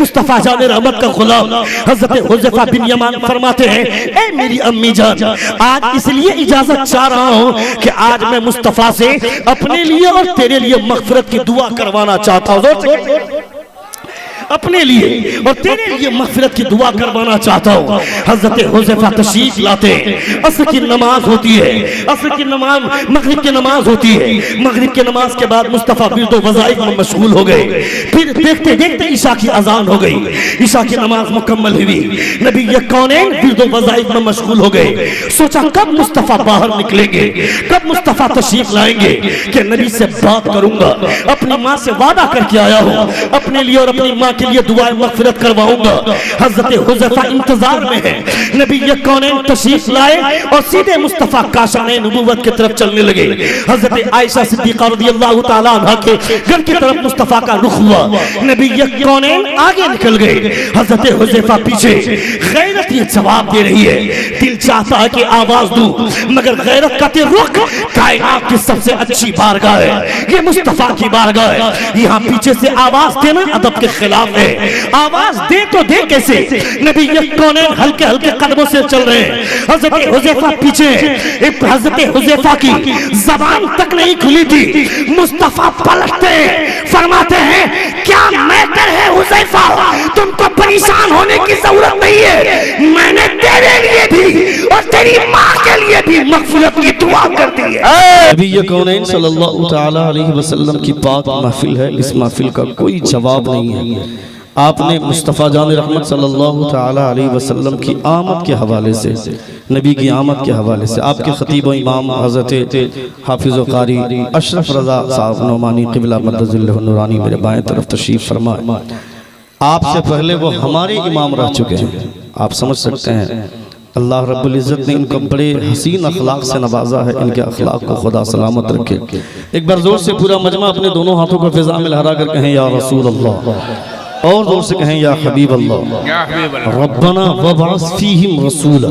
मुस्तफा जान रहमत का गुलाम हजरत हुज़ैफा बिन यमान फरमाते हैं, ए मेरी अम्मी जान, आज इसलिए इजाजत चाह रहा हूँ कि आज मैं मुस्तफा से अपने लिए और तेरे लिए मग़फ़िरत की दुआ करवाना चाहता हूँ। अपने लिए और तेरे लिए मग़फ़िरत की दुआ करवाना चाहता हूँ। हज़रत हुज़ैफा तशरीफ़ लाते हैं। असर की नमाज होती है, असर की नमाज, मग़रिब की नमाज होती है। मग़रिब की नमाज के बाद मुस्तफ़ा विर्दो वज़ाइफ में मशगूल हो गए। फिर देखते देखते ईशा की अजान हो गई, ईशा की नमाज मुकम्मल हुई। नबी ये कौनैन विर्दो वज़ाइफ में मशगूल हो गए। सोचा कब मुस्तफ़ा बाहर निकलेंगे, कब मुस्तफ़ा तशरीफ़ लाएंगे कि नबी से बात करूंगा। अपनी माँ से वादा करके आया हूँ, अपने लिए और अपनी माँ के लिए दुआ मग़फ़िरत करवाऊंगा। हज़रत हुज़ैफा इंतजार में है। नबी ये कौनैन तशरीफ लाए और सीधे मुस्तफ़ा काशाने नबूवत की तरफ चलने लगे। हज़रत आयशा सिद्दीक़ा रज़ियल्लाहु ताला अन्हा के घर की तरफ मुस्तफ़ा का रुख हुआ। नबी ये कौनैन आगे निकल गए, हज़रत हुज़ैफा पीछे। गैरत ये जवाब दे रही है, दिल चाहता है कि आवाज दूं, मगर गैरत का रुख कायनात की सबसे अच्छी बारगाह है, ये मुस्तफ़ा की बारगाह है। यहाँ पीछे से आवाज देना अदब के खिलाफ है। आवाज दे तो दे कैसे? नबी ये कौनैन हल्के हल्के कदमों से चल रहे हैं। हज़रत हुज़ैफा पीछे, हज़रत हुज़ैफा की ज़बान तक नहीं खुली थी। मुस्तफ़ा पलटते फरमाते हैं, क्या मैटर है हुज़ैफा, तुमको परेशान होने की जरूरत नहीं है। मैंने तेरे लिए भी और तेरी माँ के लिए भी मग़फ़िरत की दुआ कर दी है। नबी ये कौनैन सल्लल्लाहु ताला अलैहि वसल्लम की पाक महफिल है। इस महफिल का कोई जवाब नहीं है। आपने मुस्तफ़ा जान रहमत सल्लल्लाहु ताला अलैहि वसल्लम की आमद के हवाले से, नबी की आमद के हवाले से आपके खतीब इमाम हज़रत हाफिज़ कारी अशरफ रज़ा साहब नौमानी क़िबला मद्दज़िल्लहु नूरानी मेरे बाएं तरफ तशरीफ़ फरमाए। आपसे पहले वो हमारे इमाम रह चुके हैं। आप समझ सकते हैं अल्लाह रब्बुल इज़्ज़त ने इनको बड़े हसीन अखलाक से नवाजा है। इनके अखलाक को खुदा सलामत रखे। एक बार जोर से पूरा मजमा अपने दोनों हाथों को फ़िज़ा में लहरा कर कहें, या रसूल अल्लाह, और जोर से कहें, या हबीब अल्लाह। रब्बना वबअस फ़ीहिम रसूला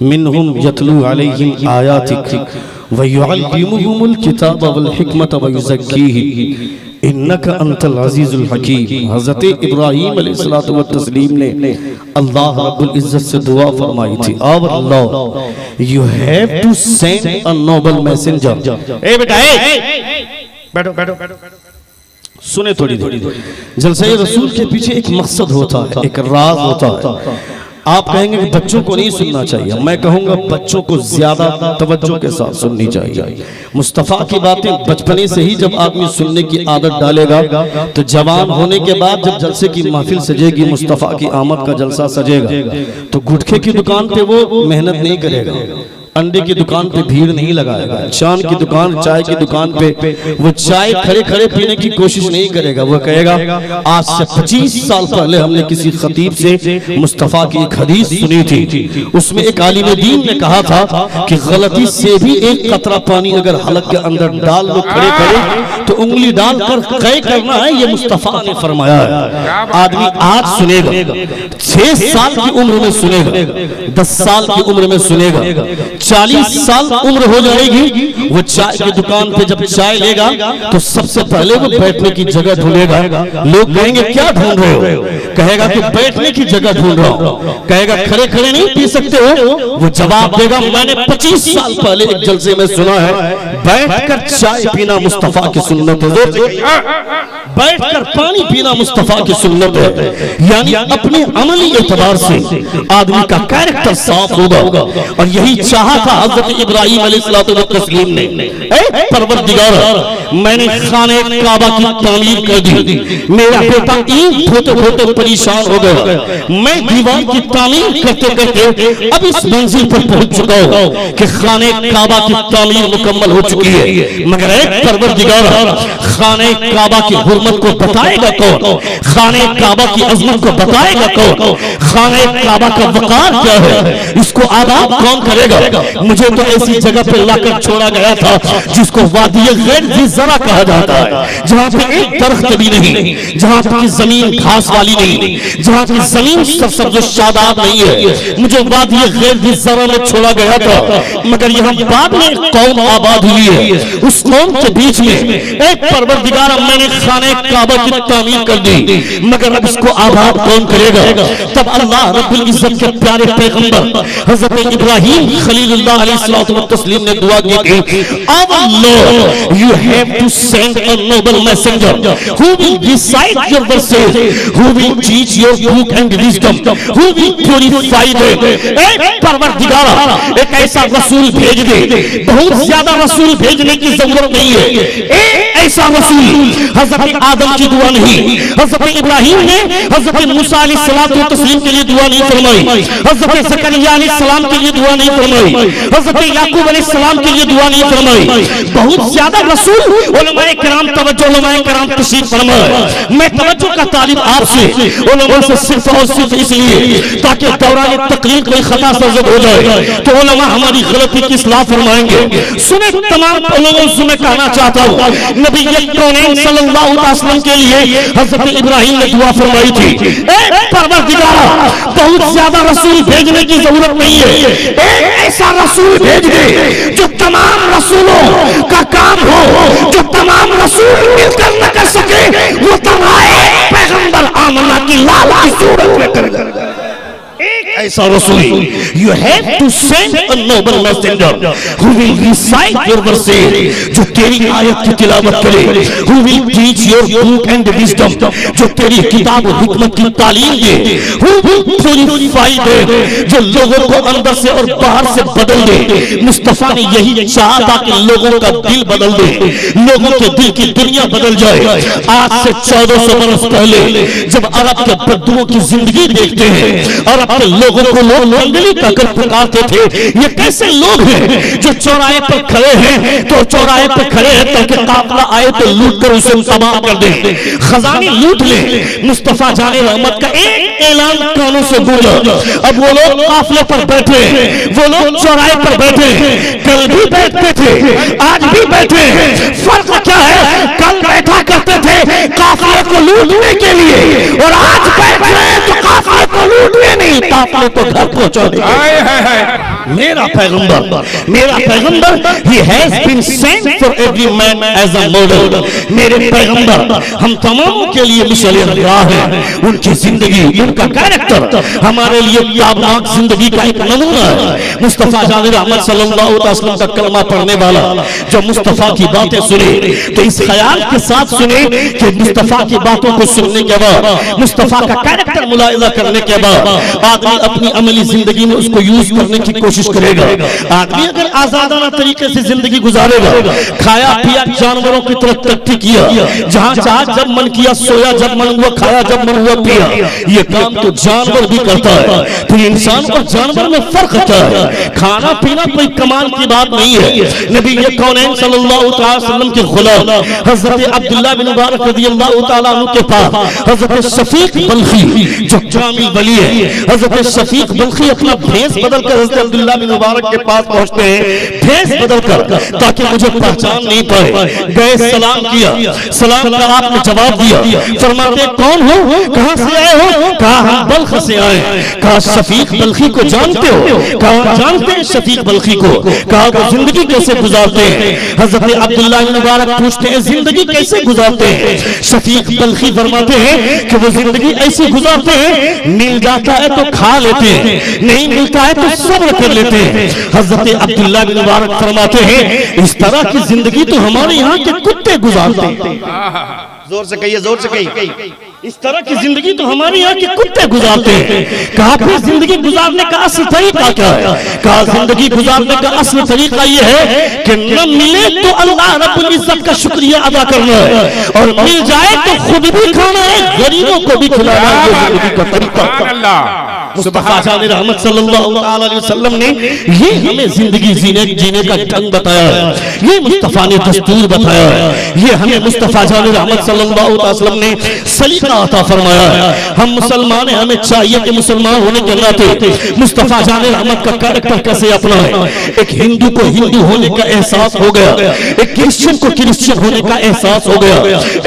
मिनहुम यतलू अलैहिम आयातिक व युअल्लिमुहुमुल किताब वल हिकमत व युज़क्कीहिम इन्नका अंतल अज़ीज़ुल हकीम। हज़रत इब्राहीम अलैहिस्सलातु व तस्लीम ने अल्लाह रब्बुल इज़्ज़त से दुआ फरमाई थी, और Allah you have to send a noble messenger. ए बेटा, बैठो बैठो बैठो, सुने थोड़ी देर। जलसे रसूल के पीछे एक मकसद होता है, एक राज होता है। आप कहेंगे कि बच्चों को नहीं सुनना चाहिए, मैं कहूंगा बच्चों को ज्यादा तवज्जो के साथ सुननी चाहिए। मुस्तफ़ा की बातें बचपने से ही जब आदमी सुनने की आदत डालेगा तो जवान होने के बाद जब जलसे की महफिल सजेगी, मुस्तफ़ा की आमद का जलसा सजेगा, तो गुटखे की दुकान पे वो मेहनत नहीं करेगा, अंडे की दुकान पे भीड़ नहीं लगाएगा, चांद की दुकान, चाय की दुकान पे वो चाय खड़े खड़े पीने की कोशिश नहीं करेगा। वो कहेगा आज से 25 साल पहले हमने किसी खतीब से मुस्तफ़ा की एक हदीस सुनी थी, उसमें एक आलिम दीन ने कहा था कि गलती से भी एक कतरा पानी अगर हलक के अंदर डाल लो खड़े खड़े तो उंगली डालकर कै करना है, ये मुस्तफ़ा ने फरमाया है। आदमी आज सुनेगा, 6 साल की उम्र में सुनेगा, 10 साल की उम्र में सुनेगा, 40 साल उम्र हो जाएगी, वो चाय की दुकान पे जब चाय लेगा तो सबसे पहले वो बैठने की जगह ढूंढेगा। लोग कहेंगे क्या ढूंढ रहे हो? कहेगा कि बैठने की जगह ढूंढ रहा हूं। कहेगा खड़े खड़े नहीं पी सकते हो? वो जवाब देगा मैंने 25 साल पहले एक जलसे में सुना है बैठकर चाय पीना मुस्तफ़ा की सुन्नत है, बैठकर पानी पीना मुस्तफ़ा की सुन्नत है। यानी अपने अमली एतबार से आदमी का कैरेक्टर साफ होगा, और यही चाहा था हज़रत इब्राहीम अलैहिस्सलातु व तस्लीम ने। ऐ परवरदिगार, मैंने खाने काबा की तामीर कर दी, मेरा बेटा ईंट ढोते ढोते परेशान हो गया, मैं दीवार की तामीर करते करते अब इस मंजिल पर पहुंच चुका हूं कि खाने काबा की तामीर मुकम्मल हो चुकी है। मगर ऐ परवरदिगार, खाने काबा की हुर्मत को बताएगा कौन? खाने काबा की अज़मत को बताएगा कौन? खाने काबा का वक़ार क्या है, इसको आदाब कौन करेगा? मुझे तो ऐसी जगह पर लाकर छोड़ा गया था जिसको वादिये गैर ज़ी ज़रा कहा जाता है, जहाँ पे एक दरख्त भी नहीं, जहाँ पे जमीन घास वाली नहीं, नहीं, जहाँ की जमीन सरसब्ज़ शादाब नहीं है। मुझे वादी गैर दी ज़रा में छोड़ा गया था, मगर यहाँ बाद में एक कौम आबाद हुई है। उस कौम के बीच में एक परवरदिगार, मैंने खाने काबा की तामीर कर दी, मगर अब इसको आबाद कौन करेगा? तब अल्लाह रब्बुल इज्जत के प्यारे पैगंबर हज़रत इब्राहीम खलीलुल्लाह अलैहिस्सलातु व तस्लीम ने दुआ की थी, our Lord, you have to send a noble messenger who will recite your verses, who will teach your book and wisdom, who will purify them. परवरदिगारा, एक ऐसा रसूल भेज दे। बहुत ज्यादा रसूल भेजने की जरूरत नहीं है, एक ऐसा रसूल। हजरत आदम की दुआ नहीं, हजरत इब्राहीम ने हजरत मूसा अलैहिस्सलातु व तस्लीम के लिए दुआ नहीं फरमाई, हजरत ज़करिया अलैहिस्सलाम के लिए दुआ नहीं फरमाई, हजरत याकूब अलैहिस्सलाम के लिए दुआ नहीं फरमाई। बहुत ज्यादा रसूल उलमाए किराम तवज्जो, उलमाए किराम तशरीफ फरमाए। मैं तवज्जो का तालिब आपसे उलमा से सिर्फ और सिर्फ इसलिए ताकि दौरान तकरीर कोई खता सर्जद हो जाए तो उलमा हमारी गलती की इस्लाह फरमाएंगे। सुने तमाम लोगों से मैं कहना चाहता हूँ, नबी कौनैन सल्लल्लाहु अलैहि वसल्लम के लिए हजरत इब्राहीम ने दुआ फरमाई थी, ए परवरदिगारा, बहुत ज्यादा रसूल भेजने की जरूरत नहीं है, एक ऐसा रसूल भेज दे जो तमाम रसूलों का काम हो, जो तमाम रसूल मिलकर न कर सके, वो तुम्हारे पैगंबर आमना की लाल की सूरत में कर ऐसा रसूल। You have to send a noble messenger who will recite your verses, जो तेरी आयत की तिलावत करे, who will teach your book and wisdom, जो तेरी किताब और हिकमत की तालीम दे, who will purify them, जो लोगों को अंदर से और बाहर से बदल दे। मुस्तफा ने यही चाहा था कि लोगों का दिल बदल दे, लोगों के दिल की दुनिया बदल जाए। आज से 1400 बरस पहले जब अरब के बद्दुओं की जिंदगी देखते हैं, अरब के लोगों को लोग मंगली कहकर पुकारते थे, ये कैसे लोग हैं जो चौराहे पर खड़े हैं, तो चौराहे पर खड़े हैं ताकि काफिला आए तो लूट कर उसे तबाह कर दे, खजाने लूट ले। मुस्तफा जाने रहमत का एक ऐलान कानों से गूंजा। अब वो लोग काफिले पर बैठे, वो लोग चौराहे पर बैठे, कल भी बैठते थे, आज भी बैठे। फर्क क्या है? कल बैठा करते थे काफिले को लूटने के लिए, और आज बैठ रहे हैं तो काफिले को लूटने नहीं, काफिले को घर पहुंचा दे। मेरा पैगंबर he has been sent for every man as a model। मेरे पैगंबर हम तमाम के लिए मिसाल राह है। उनकी जिंदगी, उनका कैरेक्टर हमारे लिए ताबनाक जिंदगी का एक नमूना है। मुस्तफा जान रहमत सल्लल्लाहु अलैहि वसल्लम का कलमा पढ़ने वाला जब मुस्तफा की बातें सुने तो इस ख्याल के साथ सुने कि मुस्तफा की बातों को सुनने के बाद, मुस्तफा का कैरेक्टर मुलाहिजा करने के बाद आदमी अपनी अमली जिंदगी में उसको यूज करने की कोशिश करेगा। आदमी अगर आजादाना तरीके से जिंदगी गुजारेगा, खाया पिया जानवरों की तरफ तरक्की किया, जहां चाहा जब मन किया सोया, जब मन हुआ खाया, जब मन हुआ पिया, ये काम तो जानवर भी करता है। फिर इंसान और जानवर में फर्क क्या है? खाना पीना कोई कमाल की बात नहीं है। नबी कौनैन सल्लल्लाहु अलैहि वसल्लम के गुलाम हजरत अब्दुल्लाह बिन मुबारक रज़ियल्लाहु तआला अन्हु के पास हजरत शफीक बल्खी जो कामिल वली है, हजरत शफीक बल्खी अपना भेष बदलकर हजरत अब्दुल्लाह बिन मुबारक के पास पहुंचते हैं, भेष बदलकर, ताकि मुझे पहचान नहीं पाए। गए, सलाम किया, सलाम का आपने जवाब दिया। फरमाते कौन हो, कहां से आए हो? कहा हम बल्ख से आए। कहा शफीक बल्खी को जानते हो? कहा जानते हैं शफीक बल्खी को। कहा वो जिंदगी कैसे गुजारते हैं? हजरत अब्दुल्लाह बिन मुबारक पूछते हैं जिंदगी कैसे गुजारते हैं? शफीक बल्खी फरमाते हैं कि वो जिंदगी ऐसी गुजारते हैं, मिल जाता है तो खा लेते हैं, नहीं मिलता है तो सब्र कर लेते हैं। हजरत अब्दुल्लाह बिन मुबारक फरमाते हैं इस तरह की जिंदगी तो हमारे यहाँ के कुत्ते गुजारते हैं। जोर से कहिए, जोर से कहिए। इस तरह की जिंदगी तो हमारे यहाँ के कुत्ते गुजारते हैं। कहा फिर जिंदगी गुजारने का असल तरीका क्या है? कहा जिंदगी गुजारने का असल तरीका ये है कि न मिले तो अल्लाह रब्बुल इज्जत का शुक्रिया अदा करना है, और मिल जाए तो खुद भी खाना है, गरीबों को भी खिलाना है। जिंदगी का तरीका मुस्तफा जान रहमत सल्लल्लाहु अलैहि वसल्लम ने ये हमें जिंदगी जीने का ढंग बताया है, ये मुस्तफा ने दस्तूर बताया है, ये हमें मुस्तफा जान रहमत सल्लल्लाहु अलैहि वसल्लम ने सलीका अता फरमाया है। हम मुसलमान हैं, हमें चाहिए कि मुसलमान होने के नाते मुस्तफा जान रहमत का कैरेक्टर कैसे अपनाएं। एक हिंदू को हिंदू होने का एहसास हो गया, एक क्रिश्चियन को क्रिश्चियन होने का एहसास हो गया,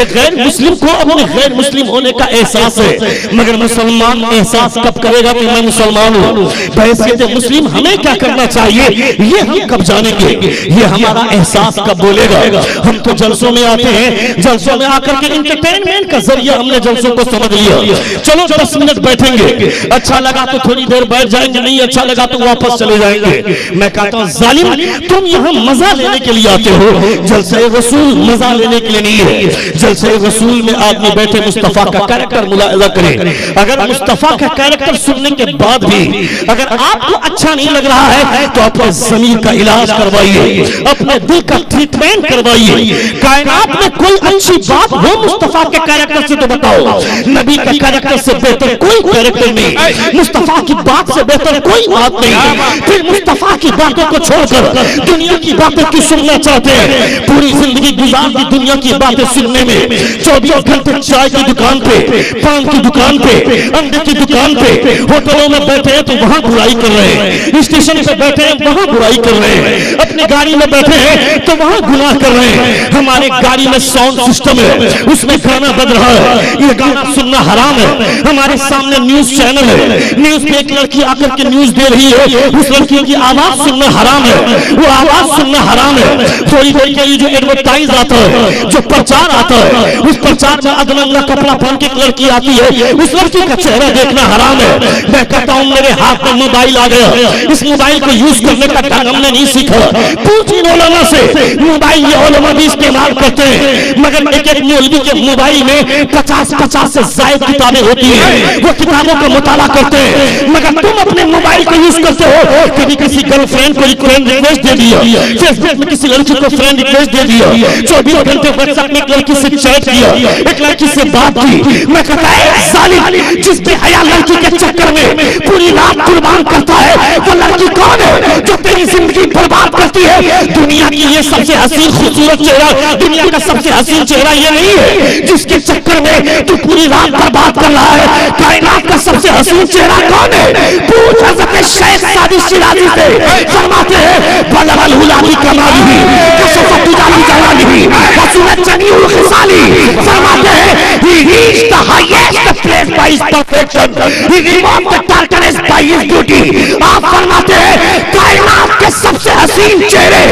एक गैर मुस्लिम को अपने गैर मुस्लिम होने का एहसास है, मगर मुसलमान एहसास कब करेगा कि मैं मुसलमान हूँ। बहैसियत मुस्लिम हमें क्या करना चाहिए ये हम कब जानेंगे, ये हमारा एहसास कब बोलेगा। हम तो जलसों में आते हैं, जलसों में आकर के इंटरटेनमेंट का जरिया हमने जलसों को समझ लिया, चलो 10 मिनट बैठेंगे, अच्छा लगा तो थोड़ी देर बैठ जाएंगे, नहीं अच्छा लगा तो वापस चले जाएंगे। मैं कहता हूँ जालिम, तुम यहाँ मजा लेने के लिए आते हो, जलसे रसूल मजा लेने के लिए नहीं है। जलसे रसूल में आदमी बैठे मुस्तफा का कैरेक्टर मुलाहिजा करे। अगर मुस्तफा का कैरेक्टर सुनने के बाद भी अगर आपको अच्छा नहीं लग रहा है तो अपने ज़मीर का इलाज करवाइए, अपने दिल का ट्रीटमेंट करवाइए। कायनात में कोई अच्छी बात हो मुस्तफा के कैरेक्टर से तो बताओ। नबी के कैरेक्टर से बेहतर कोई कैरेक्टर नहीं, मुस्तफा की बात से बेहतर कोई बात नहीं। फिर मुस्तफा की बातों को छोड़कर दुनिया की बातें क्यों सुनना चाहते हैं? पूरी जिंदगी गुजार दी दुनिया की बातें सुनने में, 24 घंटे चाय की दुकान पे, पान की दुकान पे, अंडे की दुकान पे, होटलों में बैठे हैं तो वहां बुराई कर रहे हैं, स्टेशन पे बैठे हैं वहां बुराई कर रहे हैं, अपनी गाड़ी में बैठे हैं तो वहां गुनाह कर रहे हैं। हमारे गाड़ी में साउंड सिस्टम है, उसमें गाना बज रहा है, ये गाना सुनना हराम है। हमारे सामने न्यूज चैनल है, न्यूज पे एक लड़की आकर के न्यूज दे रही है, उस लड़की की आवाज सुनना हराम है, वो आवाज सुनना हराम है। थोड़ी देर के लिए जो एडवर्टाइज आता है, जो प्रचार आता है, उस प्रचार में अदनंगा कपड़ा पहन के एक लड़की आती है, उस लड़की का चेहरा देखना हराम है। मैं कहता हूँ मेरे हाथ में मोबाइल आ गया, इस मोबाइल को यूज करने का ढंग हमने नहीं सीखा। पूछिए उलमा से, मोबाइल ये उलमा भी इस्तेमाल करते हैं, मगर एक एक मौलवी के मोबाइल में 50 से ज्यादा किताबें होती हैं, वो किताबों का मुताला करते हैं, मगर तुम अपने मोबाइल को यूज करते हो। कभी किसी गर्लफ्रेंड को फ्रेंड रिक्वेस्ट दे दिया, फेसबुक में किसी लड़की को फ्रेंड रिक्वेस्ट दे दिया, 24 घंटे व्हाट्सएप में एक लड़की से चैट किया, एक लड़की से बात की। मैं कहता है जालिम, जिस पे हया लड़की के चक्कर में पूरी रात कुर्बान करता है, वो लड़की कौन है जो तेरी जिंदगी बर्बाद करती है? दुनिया की ये सबसे हसीन खूबसूरत चेहरा, दुनिया का सबसे हसीन चेहरा ये नहीं है जिसके चक्कर में तू पूरी रात बर्बाद कर रहा है। कायनात का सबसे हसीन चेहरा कौन है? पूछ हज़रत शेख सादी शिराज़ी से, फरमाते हैं बलगल हुलाली कमाली कसफत जाली जलाली वसुलत जमीउल खिसाली। फरमाते हैं he reached the highest place by his perfection, he removed the darkness by his beauty। आप फरमाते हैं कायनात के सबसे हसीन चेहरे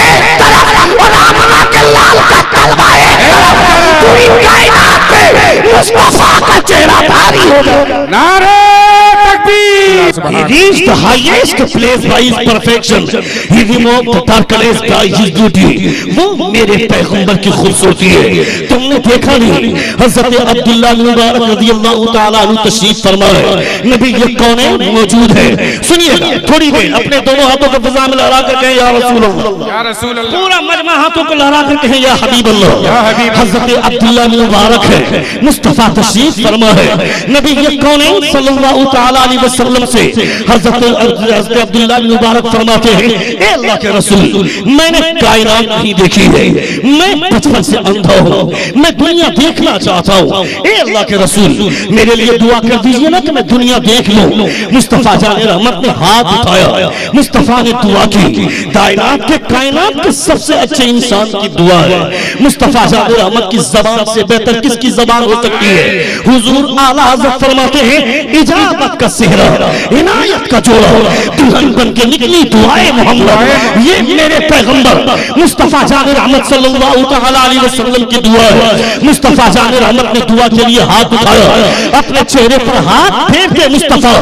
एक तरफ और आमना के लाल का तलवा एक तरफ, पूरी कायनात में मुस्तफा का चेहरा भारी हो गया। नारे तकबीर। He reached the highest place by his perfection, he removed the darkness by his beauty। वो मेरे पैगंबर की खूबसूरती है, तुमने देखा नहीं? हज़रत अब्दुल्लाह मुबारक रज़ियल्लाहु ताला अन्हु तशरीफ फरमाए, नबी ये कौन है? मौजूद है। सुनिएगा थोड़ी देर, अपने दोनों हाथों को फिजा में लहरा कर कहें या रसूल अल्लाह, या रसूल अल्लाह। पूरा मजमा हाथों को लहरा कर कहें या हबीब अल्लाह। हज़रत अब्दुल्लाह मुबारक है, मुस्तफा तशरीफ फरमा है, नबी ये कौन है? सल्लल्लाहु ताला अलैहि वसल्लम से हज़रत अब्दुल्लाह मुबारक फरमाते हैं, ए अल्लाह के रसूल, मैंने कायनात नहीं देखी है, मैं बचपन से अंधा हूँ, मैं दुनिया देखना चाहता हूँ। ए अल्लाह के रसूल, मेरे लिए दुआ कर दीजिए ना कि मैं दुनिया देख लूं। मुस्तफा जान रहमत ने हाथ उठाया, मुस्तफा ने दुआ की। कायनात के सबसे अच्छे इंसान की दुआ है। मुस्तफा जान रहमत की जबान से बेहतर किसकी जबान हो सकती है? हुजूर आला हज़रत फरमाते हैं इजाबत का सेहरा, इनायत का जोड़ा, दुल्हन बन के निकली दुआए मोहम्मद। ये मेरे पैगंबर मुस्तफा जान रहमत सल्लल्लाहु तआला अलैहि वसल्लम की दुआ है। मुस्तफा जान रहमत ने दुआ के लिए हाथ उठाया, अपने चेहरे पर हाथ फेर के मुस्तफा,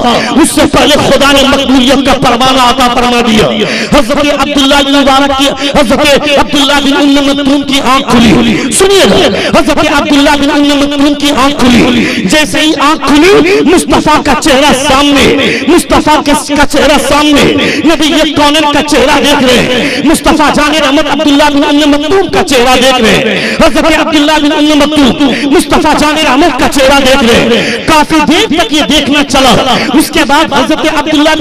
उससे पहले खुदा ने मकबूलियत का परवाना अता फरमा दिया। हज़रत अब्दुल्लाह बिन मुबारक की, हज़रत अब्दुल्लाह बिन उम्म मक्तूम की आंख खुली। सुनिएगा, हज़रत अब्दुल्लाह बिन उम्म मक्तूम की आंख खुली। जैसे ही आंख खुली, मुस्तफा का चेहरा सामने, मुस्तफा का चेहरा सामने, नबी ये कौनैन का चेहरा देख रहे हैं, मुस्तफा जाने रहमत अब्दुल्लाह बिन उम्म मक्तूम का चेहरा देख रहे हैं, हजरत अब्दुल्लाह बिन उम्म मक्तूम मुस्तफा जाने रहमत का चेहरा देख रहे हैं। काफी देर तक ये देखना चला। उसके बाद हजरत अब्दुल्लाह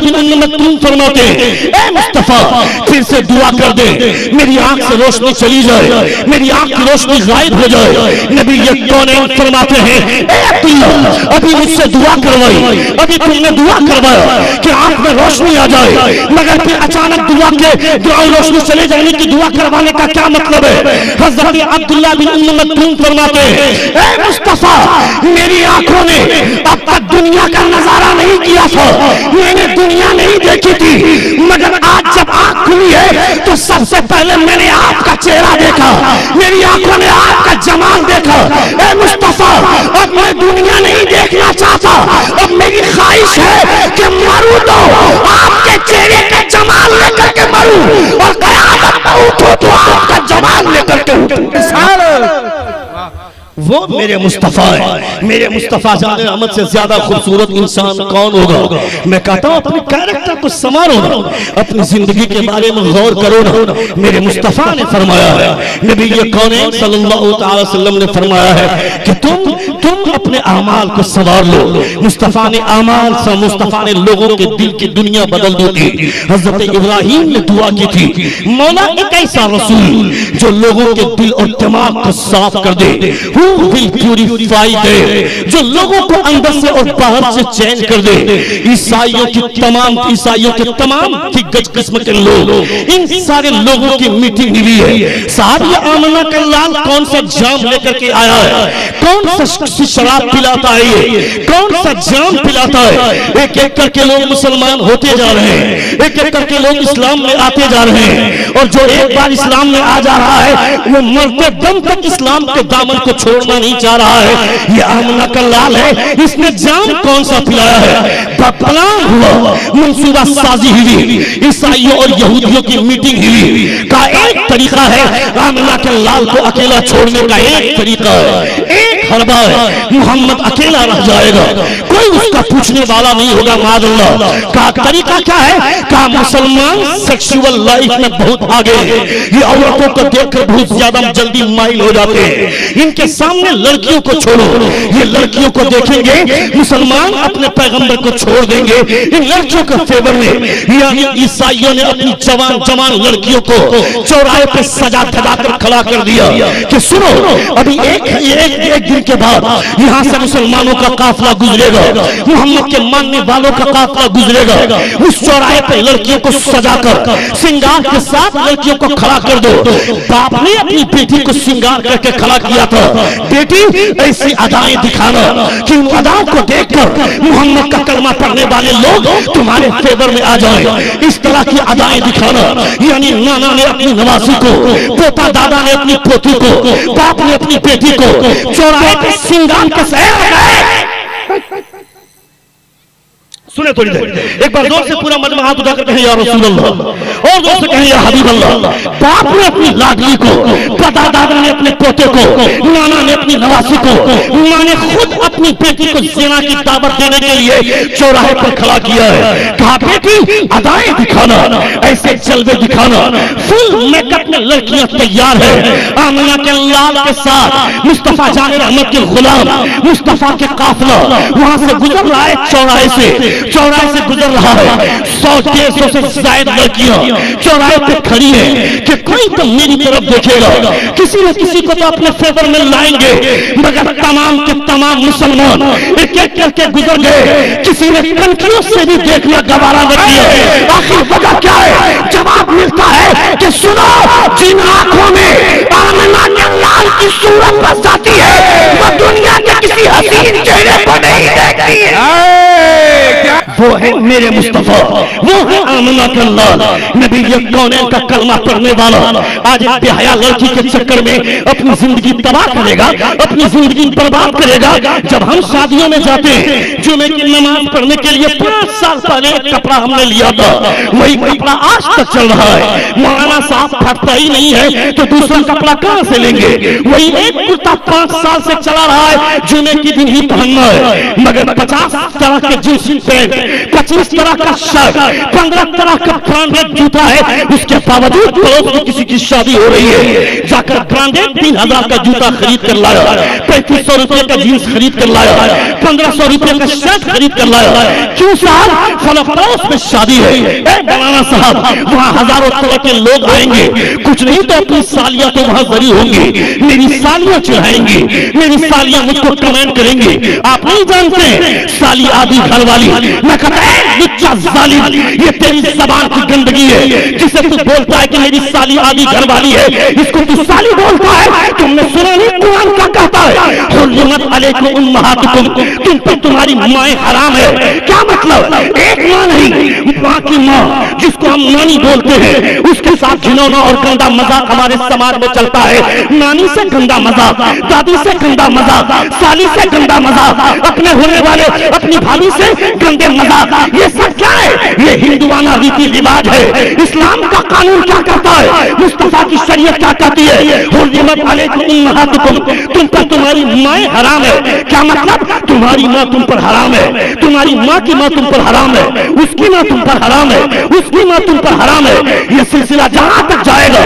बिन उम्म मक्तूम फरमाते हैं, ए मुस्तफा फिर से दुआ कर दे, मेरी आंख से रोशनी चली जाए, मेरी आंख की रोशनी गायब हो जाए। नबी ये कौनैन फरमाते हैं, ए अब्दुल्लाह अभी मुझसे दुआ करवाई, अभी तुमने दुआ करवाया कि आंख में रोशनी आ जाए, मगर फिर अचानक दुआ रोशनी चले जाने की दुआ करवाने का क्या मतलब है? हजरत अब्दुल्लाह बिन उम्म मक्तूम फरमाते हैं, ए मुस्तफा मेरी आंखों ने अब तक दुनिया का नजारा नहीं किया था, मैंने दुनिया नहीं देखी थी, मगर आज जब आंख खुली है तो सबसे पहले मैंने आपका चेहरा देखा, मेरी आंखों ने आपका जमाल देखा। ए मुस्तफा अब मैं दुनिया नहीं देखना चाहता, अब मेरी ख्वाहिश है कि मरूं तो आपके चेहरे का जमाल लेकर के मरूं और क़यामत में उठूं तो आपका जमाल लेकर के उठूं। वो मेरे मुस्तफा है। मेरे मुस्तफा जाने रहमत से ज्यादा खूबसूरत इंसान कौन होगा? मैं कहता हूँ अपने कैरेक्टर को संवारो ना, अपनी जिंदगी के बारे में गौर करो ना। मेरे मुस्तफा ने फरमाया है, नबी ये कौनैन सल्लल्लाहु अलैहि वसल्लम ने फरमाया है कि तुम अपने आमाल को संवार लो। मुस्तफा ने आमाल से, मुस्तफा ने लोगों के दिल की दुनिया बदल दी थी। हजरत इब्राहिम ने दुआ की थी, मौला एक ऐसा रसूल जो लोगों के दिल और दिमाग को साफ कर दे, will purify दे, जो लोगों को अंदर से और बाहर से चेंज कर दे। ईसाइयों के तमाम दिग्गज किस्म के लोग, इन सारे लोगों की मीटिंग हुई है। साहब ये आमना का लाल कौन सा जाम लेकर के आया है, कौन सा शराब पिलाता है, ये कौन सा जाम पिलाता है? एक एक करके लोग मुसलमान होते जा रहे हैं, एक एक करके लोग इस्लाम में आते जा रहे हैं, और जो एक बार इस्लाम में आ जा रहा है वो मरते दम तक इस्लाम के दामन को छोड़ना नहीं चाह रहा है। ये आमना का लाल है, इसने जाम कौन सा पिलाया है? प्लान हुआ, मंसूबा साजी हुई, ईसाइयों और यहूदियों की मीटिंग हुई। का एक तरीका है आमना के लाल को अकेला छोड़ने का, एक तरीका है, एक हरबा है, मोहम्मद अकेला रह जाएगा, कोई उसका पूछने वाला नहीं होगा। मादल्लाह का तरीका क्या है? का मुसलमान सेक्सुअल लाइफ में बहुत आगे है, ये औरतों को देखकर बहुत ज्यादा जल्दी माइल हो जाते हैं। इनके सामने लड़कियों को छोड़ो, ये लड़कियों को देखेंगे, मुसलमान अपने पैगंबर को छोड़ देंगे इन लड़कियों के फेवर में। यानी ईसाइयों ने अपनी जवान लड़कियों को चौराहे पे सजा धजा कर खड़ा कर दिया कि सुनो अभी एक दिन के बाद यहाँ से मुसलमानों का काफिला गुजरेगा, मोहम्मद के मानने वालों का काफिला गुजरेगा। उस चौराहे पे लड़कियों को सजाकर श्रृंगार के साथ लड़कियों को खड़ा कर दो। बाप ने अपनी बेटी को श्रृंगार करके खड़ा किया था, बेटी ऐसी अदाएं दिखाना कि उन अदाओं को देखकर मोहम्मद का कलमा पढ़ने वाले लोग तुम्हारे फेवर में आ जाएं। इस तरह की अदाएं दिखाना, यानी नाना ने अपनी नवासी को, पोता दादा ने अपनी पोती को, बाप ने अपनी बेटी को चौराहे पे श्रृंगार के साथ। सुने थोड़ी देर, एक बार जोर से पूरा मजमा हाथ उठाकर कहें या रसूल अल्लाह, और जोर से कहें या हबीब अल्लाह। बाप ने अपनी लाडली को, दादा दादा ने अपने पोते को, नाना ने अपनी नवासी को, मां ने खुद अपनी बेटी को ज़िना की दावत देने के लिए चौराहे पर खड़ा किया है। कहा बेटी अदाएं दिखाना, ऐसे जलवे दिखाना। फुल मेकअप में लड़कियां तैयार है, आमिना के लाल के साथ मुस्तफा जाने रहमत के गुलाम मुस्तफा के काफिला वहां से गुजर रहा है। चौराहे से गुजर रहा है, 100-150 से ज्यादा लड़कियां चौराहे पे खड़ी हैं कि कोई तो मेरी तरफ देखेगा, किसी न किसी को तो अपने फेवर में लाएंगे। मगर तमाम के तमाम मुसलमान एक एक करके गुजर गए, किसी ने कनखियों से भी देखना गवारा न किया। आखिर वजह क्या है? जवाब मिलता है कि सुनो, जिन आंखों में आमिना के लाल की सूरत बस जाती है वो दुनिया के किसी हसीन चेहरे को नहीं देखती है। वो है मेरे मुस्तफा, वो है आमना का लाल, नबी ये कौनैन का कलमा पढ़ने वाला आज एक बेहया लड़की के चक्कर में अपनी जिंदगी तबाह करेगा, अपनी जिंदगी बर्बाद करेगा। जब हम शादियों में जाते हैं, जुमे की नमाज पढ़ने के लिए 5 साल पहले कपड़ा हमने लिया था, वही कपड़ा आज तक चल रहा है। मौलाना साहब फटता ही नहीं है तो दूसरा कपड़ा कहां से लेंगे? वही एक कुर्ता 5 साल से चला रहा है, जुमे के दिन ही पहनना है। मगर 50 तरह के जींस पैंट, 25 तरह का शर्ट, 15 तरह का ब्रांडेड जूता है, उसके बावजूद पड़ोस में किसी की शादी हो रही है, जाकर ब्रांडेड 3000 का जूता खरीद कर लाया, 3500 रुपए का जींस खरीद कर लाया, 1500 रुपए का शर्ट खरीद कर लाया। क्यों साहब? फला पड़ोस में शादी है। मौलाना साहब, वहाँ हजारों तरह के लोग आएंगे, कुछ नहीं तो अपनी सालियां तो वहां जरी होंगी, मेरी सालियां चढ़ाएंगी, मेरी सालियां मुझको कमेंट करेंगी। आप नहीं जानते साली आदि घर वाली, मैं कहता है लुच्चा जालिम, ये तेरी जबान की गंदगी है। जिसे तू बोलता है कि मेरी साली आदि घर वाली है, इसको तू साली बोलता है। तुमने सुना नहीं कुरान क्या कहता है? हुर्रिमत अलैकुम उम्महातुकुम, तुम पर तुम्हारी माएं हराम है। क्या मतलब? एक मां नहीं, मां की मां जिसको हम नानी बोलते हैं, उसके साथ घिनौना और गंदा मजाक हमारे समाज में चलता है। नानी से गंदा मजाक, दादी से गंदा मजाक, साली से गंदा मजाक, अपने होने वाले अपनी भाभी से गंदे मजाक, ये सब क्या है? ये हिंदुआना रीति रिवाज है। इस्लाम का कानून क्या कहता है? मुस्तफा की शरीयत क्या कहती है? हुर्रिमत अलैकुम उम्महातुकुम, तुम पर तुम्हारी माएं हराम है। क्या मतलब? तुम्हारी मां तुम पर हराम है, तुम्हारी मां की मां तुम पर हराम है, उसकी मां तुम पर हराम है, उसकी मां तुम पर हराम है। ये सिलसिला जहां तक जाएगा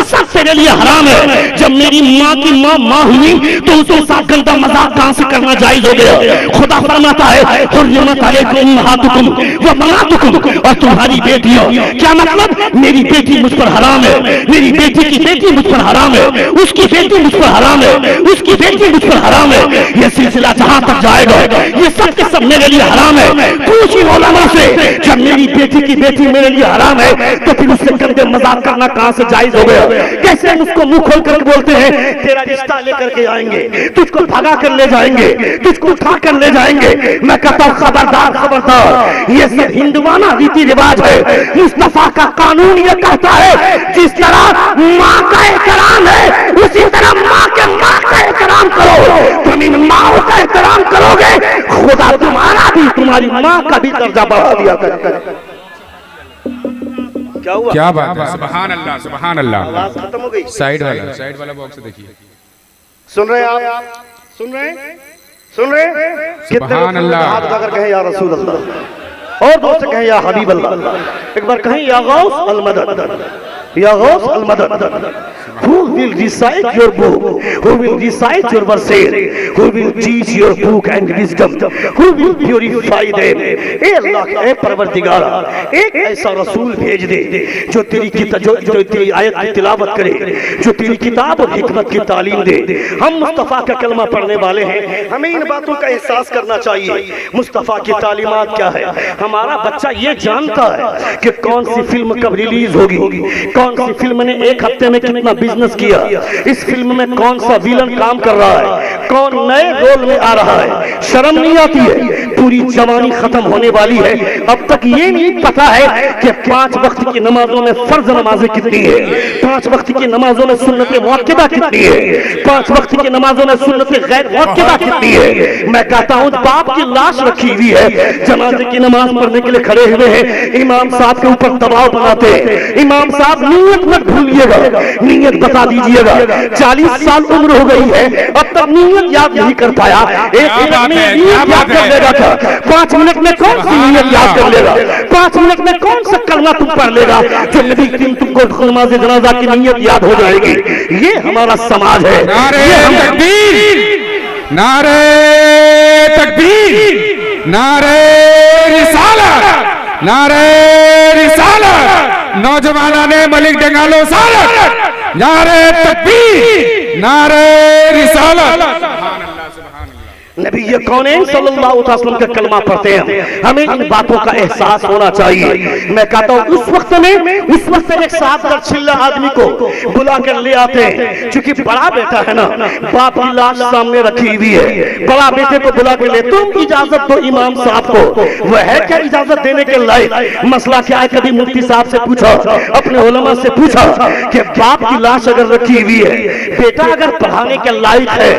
सब तेरे लिए हराम है। जब मेरी मां की मां हुई तो उसके साथ गंदा मजाक कहां से करना जायज हो गया? खुदा फरमाता है हुर्रिमत अलैकुम उम्महातुकुम व बनातुकुम, और तुम्हारी बेटियां। क्या मतलब? मेरी बेटी मुझ पर हराम है, मेरी बेटी की बेटी मुझ पर हराम है, उसकी बेटी मुझ पर हराम है, उसकी बेटी मुझ पर हराम है। ये सिलसिला जहां तक जाएगा ये सब के सब मेरे लिए हराम है। पूछी मौलाना से, जब मेरी बेटी की बेटी मेरे लिए हराम है तो फिर उससे गंदे मजाक करना कहां से जायज हो गया? कैसे उसको मुंह खोल कर बोलते हैं तेरा रिश्ता लेकर के आएंगे, तुझको भगा कर ले जाएंगे, तुझको उठा कर ले जाएंगे। मैं कहता हूं खबरदार खबरदार, ये सब हिंदुआना रीति रिवाज है। मुस्तफा का कानून ये कहता है जिस तरह माँ का एहतराम है उसी तरह माँ के माँ का एहतराम करो। तुम इन माँ का एहतराम करोगे, खुदा तुम्हारा भी तुम्हारी माँ का भी दर्जा बढ़ा दिया करेगा। क्या हुआ? क्या बात है? सुभान अल्लाह, सुभान अल्लाह। आवाज खत्म हो गई। साइड वाला बॉक्स देखिए। सुन रहे हैं आप? सुन रहे हैं? सुन रहे हैं? सुभान अल्लाह। हाथ उठाकर कहें या रसूल अल्लाह, और दोस्त कहें या हबीब अल्लाह। एक बार कहें या गौस अल मदद, या गौस अल मदद। Who will recite your book? Who will recite your verses? Who will teach your book and wisdom? Who will purify them? ए अल्लाह, ए परवरदिगार, एक ऐसा रसूल भेज दे जो तेरी जो तेरी आयत की तिलावत करे, जो तेरी किताब और हिकमत की तालीम दे। हम मुस्तफ़ा का कलमा पढ़ने वाले हैं, हमें इन बातों का एहसास करना चाहिए। मुस्तफ़ा की तालीमात क्या है? हमारा बच्चा ये जानता है कि कौन सी फिल्म कब रिलीज होगी, कौन सी फिल्म ने एक हफ्ते में कितना बिजनेस किया, इस फिल्म में कौन सा विलन काम कर रहा है, कौन नए रोल में आ रहा है। शर्म नहीं आती है? पूरी जवानी खत्म होने वाली है, अब तक ये नहीं पता है कि 5 वक्त की नमाजों में फर्ज नमाजें कितनी है, 5 वक्त की नमाजों में सुन्नत मुअक्कदा कितनी है, 5 वक्त की नमाजों में सुन्नत गैर मुअक्कदा कितनी है। मैं कहता हूँ बाप की लाश रखी हुई है, जनाजे की नमाज पढ़ने के लिए खड़े हुए हैं, इमाम साहब के ऊपर दबाव बनाते हैं। इमाम साहब नीयत मत भूलिएगा, नीयत बता दीजिएगा। 40 साल उम्र हो गई है, अब तक नीयत याद नहीं कर पाया। 1 मिनट में नीयत याद कर लेगा था, 5 मिनट में कौन सी नीयत याद कर लेगा? 5 मिनट में कौन सा कलमा तुम पढ़ लेगा जो नबी करीम तुमको नमाज जनाजा की नीयत याद हो जाएगी? ये हमारा समाज है। नारे तकबीर, नारे तकबीर, नारे रिसालत, नारे रिसालत। नौजवानों ने मलिक डंगालो सालत, नारे तकबीर, नारे रिसालत। नबी ये कौनैन सल्लल्लाहु अलैहि वसल्लम का कलमा पढ़ते हैं, हमें इन बातों का एहसास होना चाहिए। मैं कहता हूँ उस वक्त एक साथ दरछिल्ला आदमी को बुला कर ले आते हैं, क्योंकि बड़ा बेटा है ना, बाप की लाश सामने रखी हुई है, बड़ा बेटे को बुला कर ले, तुम इजाजत दो इमाम साहब को। वह है क्या इजाजत देने के लायक? मसला क्या है? कभी मुफ्ती साहब से पूछा, अपने उलमा से पूछा कि बाप की लाश अगर रखी हुई है, बेटा अगर पढ़ाने के लायक है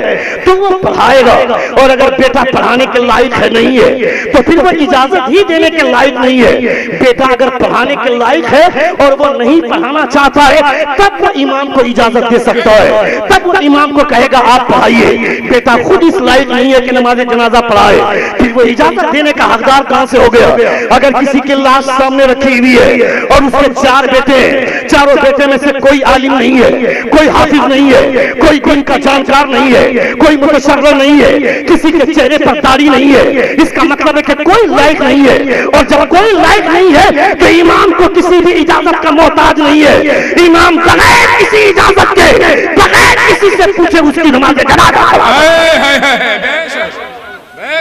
तो वो पढ़ाएगा, और अगर बेटा पढ़ाने के लायक है नहीं है तो फिर वो इजाजत ही देने के लायक नहीं है। बेटा अगर पढ़ाने के लायक है और वो नहीं पढ़ाना चाहता है, तब वो इमाम को इजाजत दे सकता है, तब वो इमाम को कहेगा आप पढ़ाइए। बेटा खुद इस लायक नहीं है कि नमाज जनाजा पढ़ाए, फिर वो इजाजत देने का हकदार कहां से हो गया? अगर किसी की लाश सामने रखी हुई है और उसके 4 बेटे हैं, चारों बेटे में से कोई आलिम नहीं है, कोई हाफिज नहीं है, कोई दिन का जानकार नहीं है, कोई मुतशर्रिह नहीं है, किसी के चेहरे पर दाढ़ी नहीं है, इसका मतलब है कि कोई लायक नहीं है। और जब कोई लायक नहीं है तो इमाम को किसी भी इजाजत का मोहताज नहीं है। इमाम बगैर किसी इजाजत के, बगैर किसी से पूछे उसकी नमाज जनाजा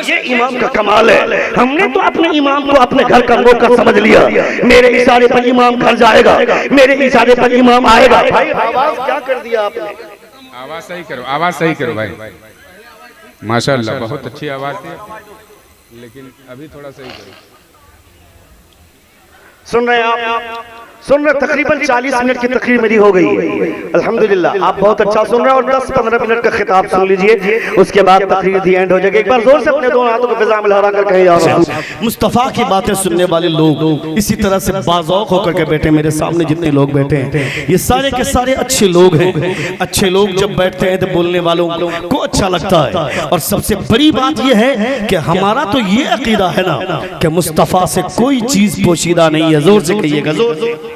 ये इमाम का कमाल है। हमने तो अपने इमाम को अपने घर का नौकर समझ लिया, मेरे इशारे पर इमाम घर जाएगा, मेरे इशारे पर इमाम आएगा। भाई आवाज क्या कर दिया आपने? आवाज सही करो, आवाज सही करो भाई। माशाअल्लाह बहुत अच्छी आवाज थी, लेकिन अभी थोड़ा सही करो। सुन रहे हैं आप? सुन रहे? तकरीबन 40 मिनट की तकरीर मेरी हो गई है, अल्हम्दुलिल्लाह। आप बहुत अच्छा सुन रहे हैं, और 10-15 मिनट का खिताब सुन लीजिए, उसके बाद तकरीर दी एंड हो जाएगी। एक बार जोर से अपने दोनों हाथों को फिजा में लहरा कर कहें या रसूल। मुस्तफ़ा की बातें सुनने वाले लोग इसी तरह से बाज़ौक़ होकर के बैठे, मेरे सामने जितने लोग बैठे हैं ये सारे के सारे अच्छे लोग हैं। अच्छे लोग जब बैठते हैं तो बोलने वालों को अच्छा लगता है। और सबसे बड़ी बात यह है कि हमारा तो ये अकीदा है ना कि मुस्तफ़ा से कोई चीज़ पोशीदा नहीं है। जोर से कहिएगा, जोर से।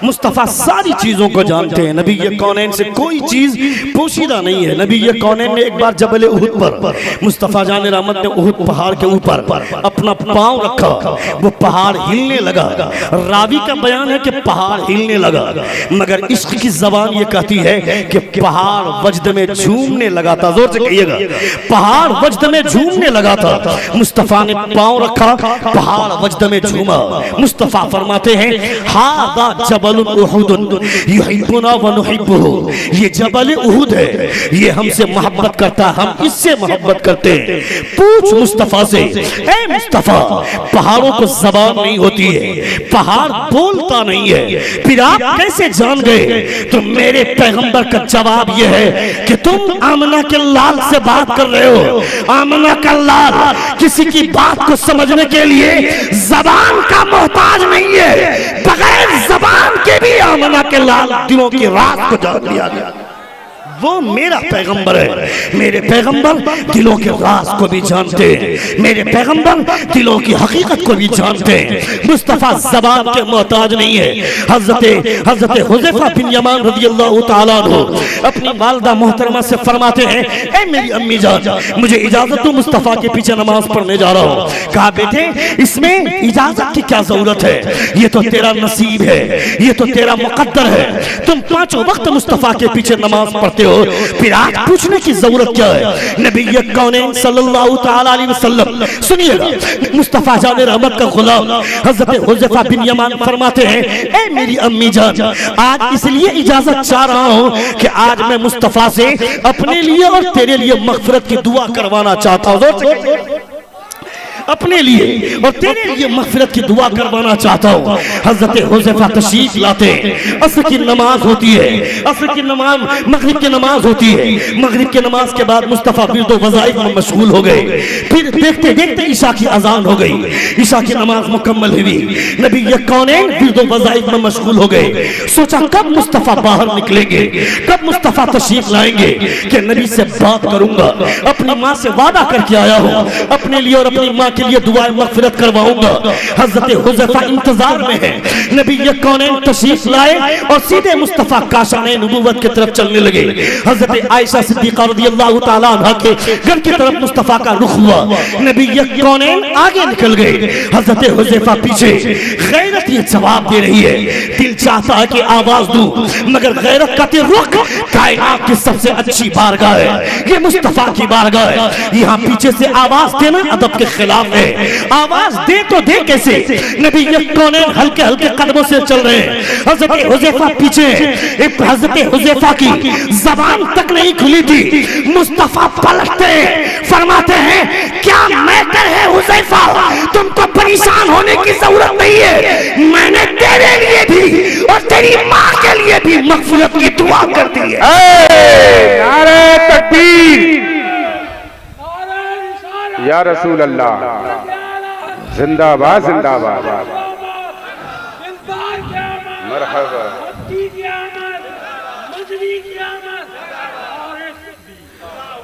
मुस्तफ़ा सारी चीज़ों को जानते हैं। नबी ये कौनैन से कोई चीज़ पोशीदा नहीं है। नबी ये कौनैन ने एक बार जबल उहुद पर मुस्तफ़ा जान रहमत ने उहुद पहाड़ के ऊपर अपना पाँव रखा, वो पहाड़ हिलने लगा। रावी का बयान है कि पहाड़ हिलने लगा, मगर इश्क की ज़बान ये कहती है कि पहाड़ वजद में झूमने लगा था। जोर से कहिएगा, पहाड़ वजद में झूमने लगा था। मुस्तफ़ा ने पाँव रखा, पहाड़ वजद में झूमा। मुस्तफ़ा फरमाते हैं हादा जबल युहिब्बुना व नुहिब्बुहु, ये जबल उहुद है, ये हमसे मोहब्बत करता है, हम इससे मोहब्बत करते हैं। पूछ मुस्तफ़ा से, ए मुस्तफ़ा पहाड़ों को ज़बान नहीं होती है, पहाड़ बोलता नहीं है, फिर आप कैसे जान गए? तो मेरे पैगंबर का जवाब यह है कि तुम आमना के लाल से बात कर रहे हो। आमना का लाल किसी की बात को समझने के लिए ज़बान का मोहताज नहीं है, बगैर ज़बान के भी आमना के लाल दिलों की रात को जान लिया गया। वो मेरा पैगंबर है। मेरे पैगंबर दिलों के राज को भी जानते हैं, मेरे पैगंबर दिलों की हकीकत को भी जानते हैं। मुस्तफ़ा ज़बान के मोहताज नहीं है। हज़रत हुज़ैफ़ा बिन यमान रज़ियल्लाहु ताला अन्हु अपनी वालिदा मोहतरमा से फरमाते हैं, ए मेरी अम्मी जान मुझे इजाज़त दो, मुस्तफ़ा के पीछे नमाज पढ़ने जा रहा हूँ। कहा बेटे इसमें इजाज़त की क्या ज़रूरत है, ये तो तेरा नसीब है, ये तो तेरा मुक़द्दर है, तुम 5 वक्त मुस्तफ़ा के पीछे नमाज पढ़ते हो, फिर आज पूछने की जरूरत क्या है? नबी कौनैन सल्लल्लाहु ताला अलैहि वसल्लम, सुनिएगा, मुस्तफ़ा जान रहमत का गुलाम हज़रत हुज़ैफ़ा बिन यमान फरमाते हैं, ए मेरी अम्मी जान आज इसलिए इजाजत चाह रहा हूँ कि आज मैं मुस्तफ़ा से अपने लिए और तेरे लिए मग़फ़िरत की दुआ करवाना चाहता हूँ। अपने लिए और तेरे लिए मग़फ़िरत की दुआ करवाना चाहता हूँ। हज़रत हुज़ैफ़ा तशरीफ़ लाते हैं, असर की नमाज होती है, असर की नमाज मग़रिब की नमाज होती है। मग़रिब की नमाज के बाद मुस्तफ़ा विर्द वज़ाइफ में मशगूल हो गए। फिर देखते देखते ईशा की अज़ान हो गई, ईशा की नमाज मुकम्मल हुई। नबी ये कौनैन विर्द वज़ाइफ में मशगूल हो गए। सोचा कब मुस्तफ़ा बाहर निकलेंगे, कब मुस्तफ़ा तशरीफ़ लाएंगे कि नबी से बात करूंगा। अपनी माँ से वादा करके आया हूँ, अपने लिए और अपनी माँ के लिए दुआ मगफिरत करवाऊंगा। हजरत हुज़ैफा इंतजार में है। नबी कौनैन तशरीफ लाए और सीधे मुस्तफा काशाने नबूवत की तरफ चलने लगे। हजरत आयशा सिद्दीक़ा रज़ियल्लाहु ताला अन्हा के घर की तरफ मुस्तफा का रुख हुआ। नबी कौनैन आगे निकल गए, हजरत हुज़ैफा पीछे। गैरत ये जवाब दे रही है, दिल चाहता है कि आवाज दूं, मगर गैरत का रुख कायनात की सबसे अच्छी बारगाह है, ये मुस्तफा की बारगाह है। यहाँ पीछे से आवाज देना अदब के खिलाफ है। आवाज दे तो दे कैसे? नबी कौनैन हल्के हल्के कदमों से चल रहे हैं, हजरत हुज़ैफा पीछे। हजरत हुज़ैफा की जबान तक नहीं खुली थी, मुस्तफा पलटते फरमाते हैं, क्या मैटर है हुज़ैफा, तुमको परेशान होने की जरूरत नहीं है। मैंने तेरे लिए भी और तेरी माँ के लिए भी मग़फ़िरत की दुआ कर दी है। नारे तकबीर, या रसूल अल्लाह, जिंदाबाद जिंदाबाद, मरहबा।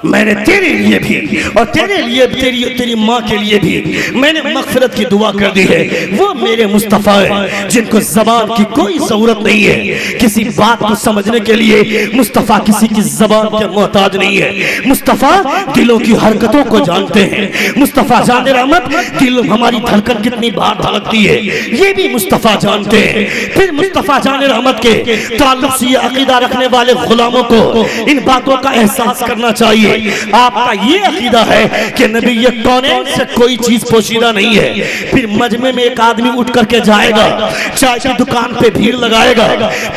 मैंने तेरे लिए भी और तेरे लिए तेरी माँ के लिए भी मैंने मग़फ़िरत की दुआ कर दी है। वो मेरे मुस्तफ़ा है जिनको ज़बान की कोई ज़रूरत नहीं है। किसी बात को समझने के लिए मुस्तफ़ा किसी की ज़बान के मोहताज नहीं है। मुस्तफ़ा दिलों की हरकतों को जानते हैं। मुस्तफ़ा जाने रहमत, दिल हमारी धड़कन कितनी बार धड़कती है ये भी मुस्तफ़ा जानते हैं। फिर मुस्तफ़ा जाने रहमत के ताल्लुक़ से अक़ीदा रखने वाले गुलामों को इन बातों का एहसास करना चाहिए। आपका ये अकीदा है कि नबी कौनैन से कोई चीज पोशीदा नहीं है। फिर मजमे में एक आदमी उठ करके जाएगा, चाय की दुकान पे भीड़ लगाएगा,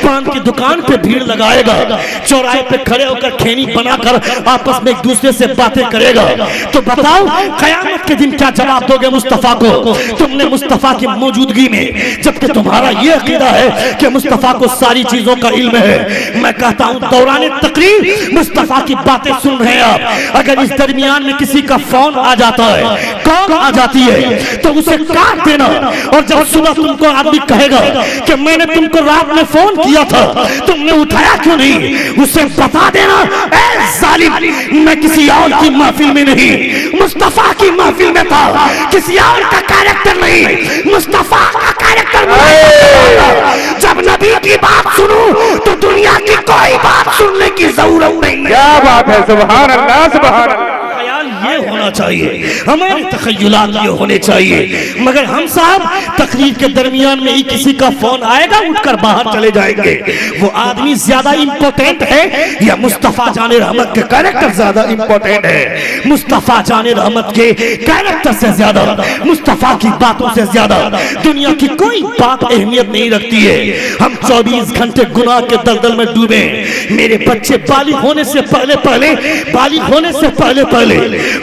पान की दुकान पे भीड़ लगाएगा, चौराहे पे खड़े होकर खैनी बनाकर आपस में एक दूसरे से बातें करेगा। तो बताओ कयामत के दिन क्या जवाब दोगे मुस्तफा को? तुमने मुस्तफा की मौजूदगी में, जबकि तुम्हारा ये अकीदा है कि मुस्तफा को सारी चीजों का इल्म है। मैं कहता हूँ दौरान तकरीर मुस्तफा की बातें सुन रहे हैं आप, अगर इस दरमियान में किसी का फोन आ जाता है, कॉल आ जाती है, तो उसे काट देना। और जब सुबह तुमको आदमी कहेगा कि मैंने तुमको रात में फोन किया था, तुमने उठाया क्यों नहीं, उसे बता देना, ए जालिम, मैं किसी और की महफिल में नहीं, मुस्तफा की महफिल में था। किसी और का कैरेक्टर नहीं, मुस्तफा का कैरेक्टर। जब नबी की बात सुनूं तो दुनिया की कोई बात सुनने की जरूरत नहीं। क्या बात है, सुभान अल्लाह सुभान अल्लाह। ये होना चाहिए, हमारे तखय्युलात ये होने चाहिए। मगर हम साहब तकरीर के दरमियान में ही किसी का फोन आएगा, उठकर बाहर चले जाएंगे। वो आदमी ज्यादा इंपॉर्टेंट है या मुस्तफा जाने रहमत के कैरेक्टर ज्यादा इंपॉर्टेंट है? मुस्तफा जाने रहमत के कैरेक्टर से ज्यादा, मुस्तफा की बातों से ज्यादा दुनिया की कोई बात अहमियत नहीं रखती है। हम 24 घंटे गुनाह के दलदल में डूबे। मेरे बच्चे बालिग होने से पहले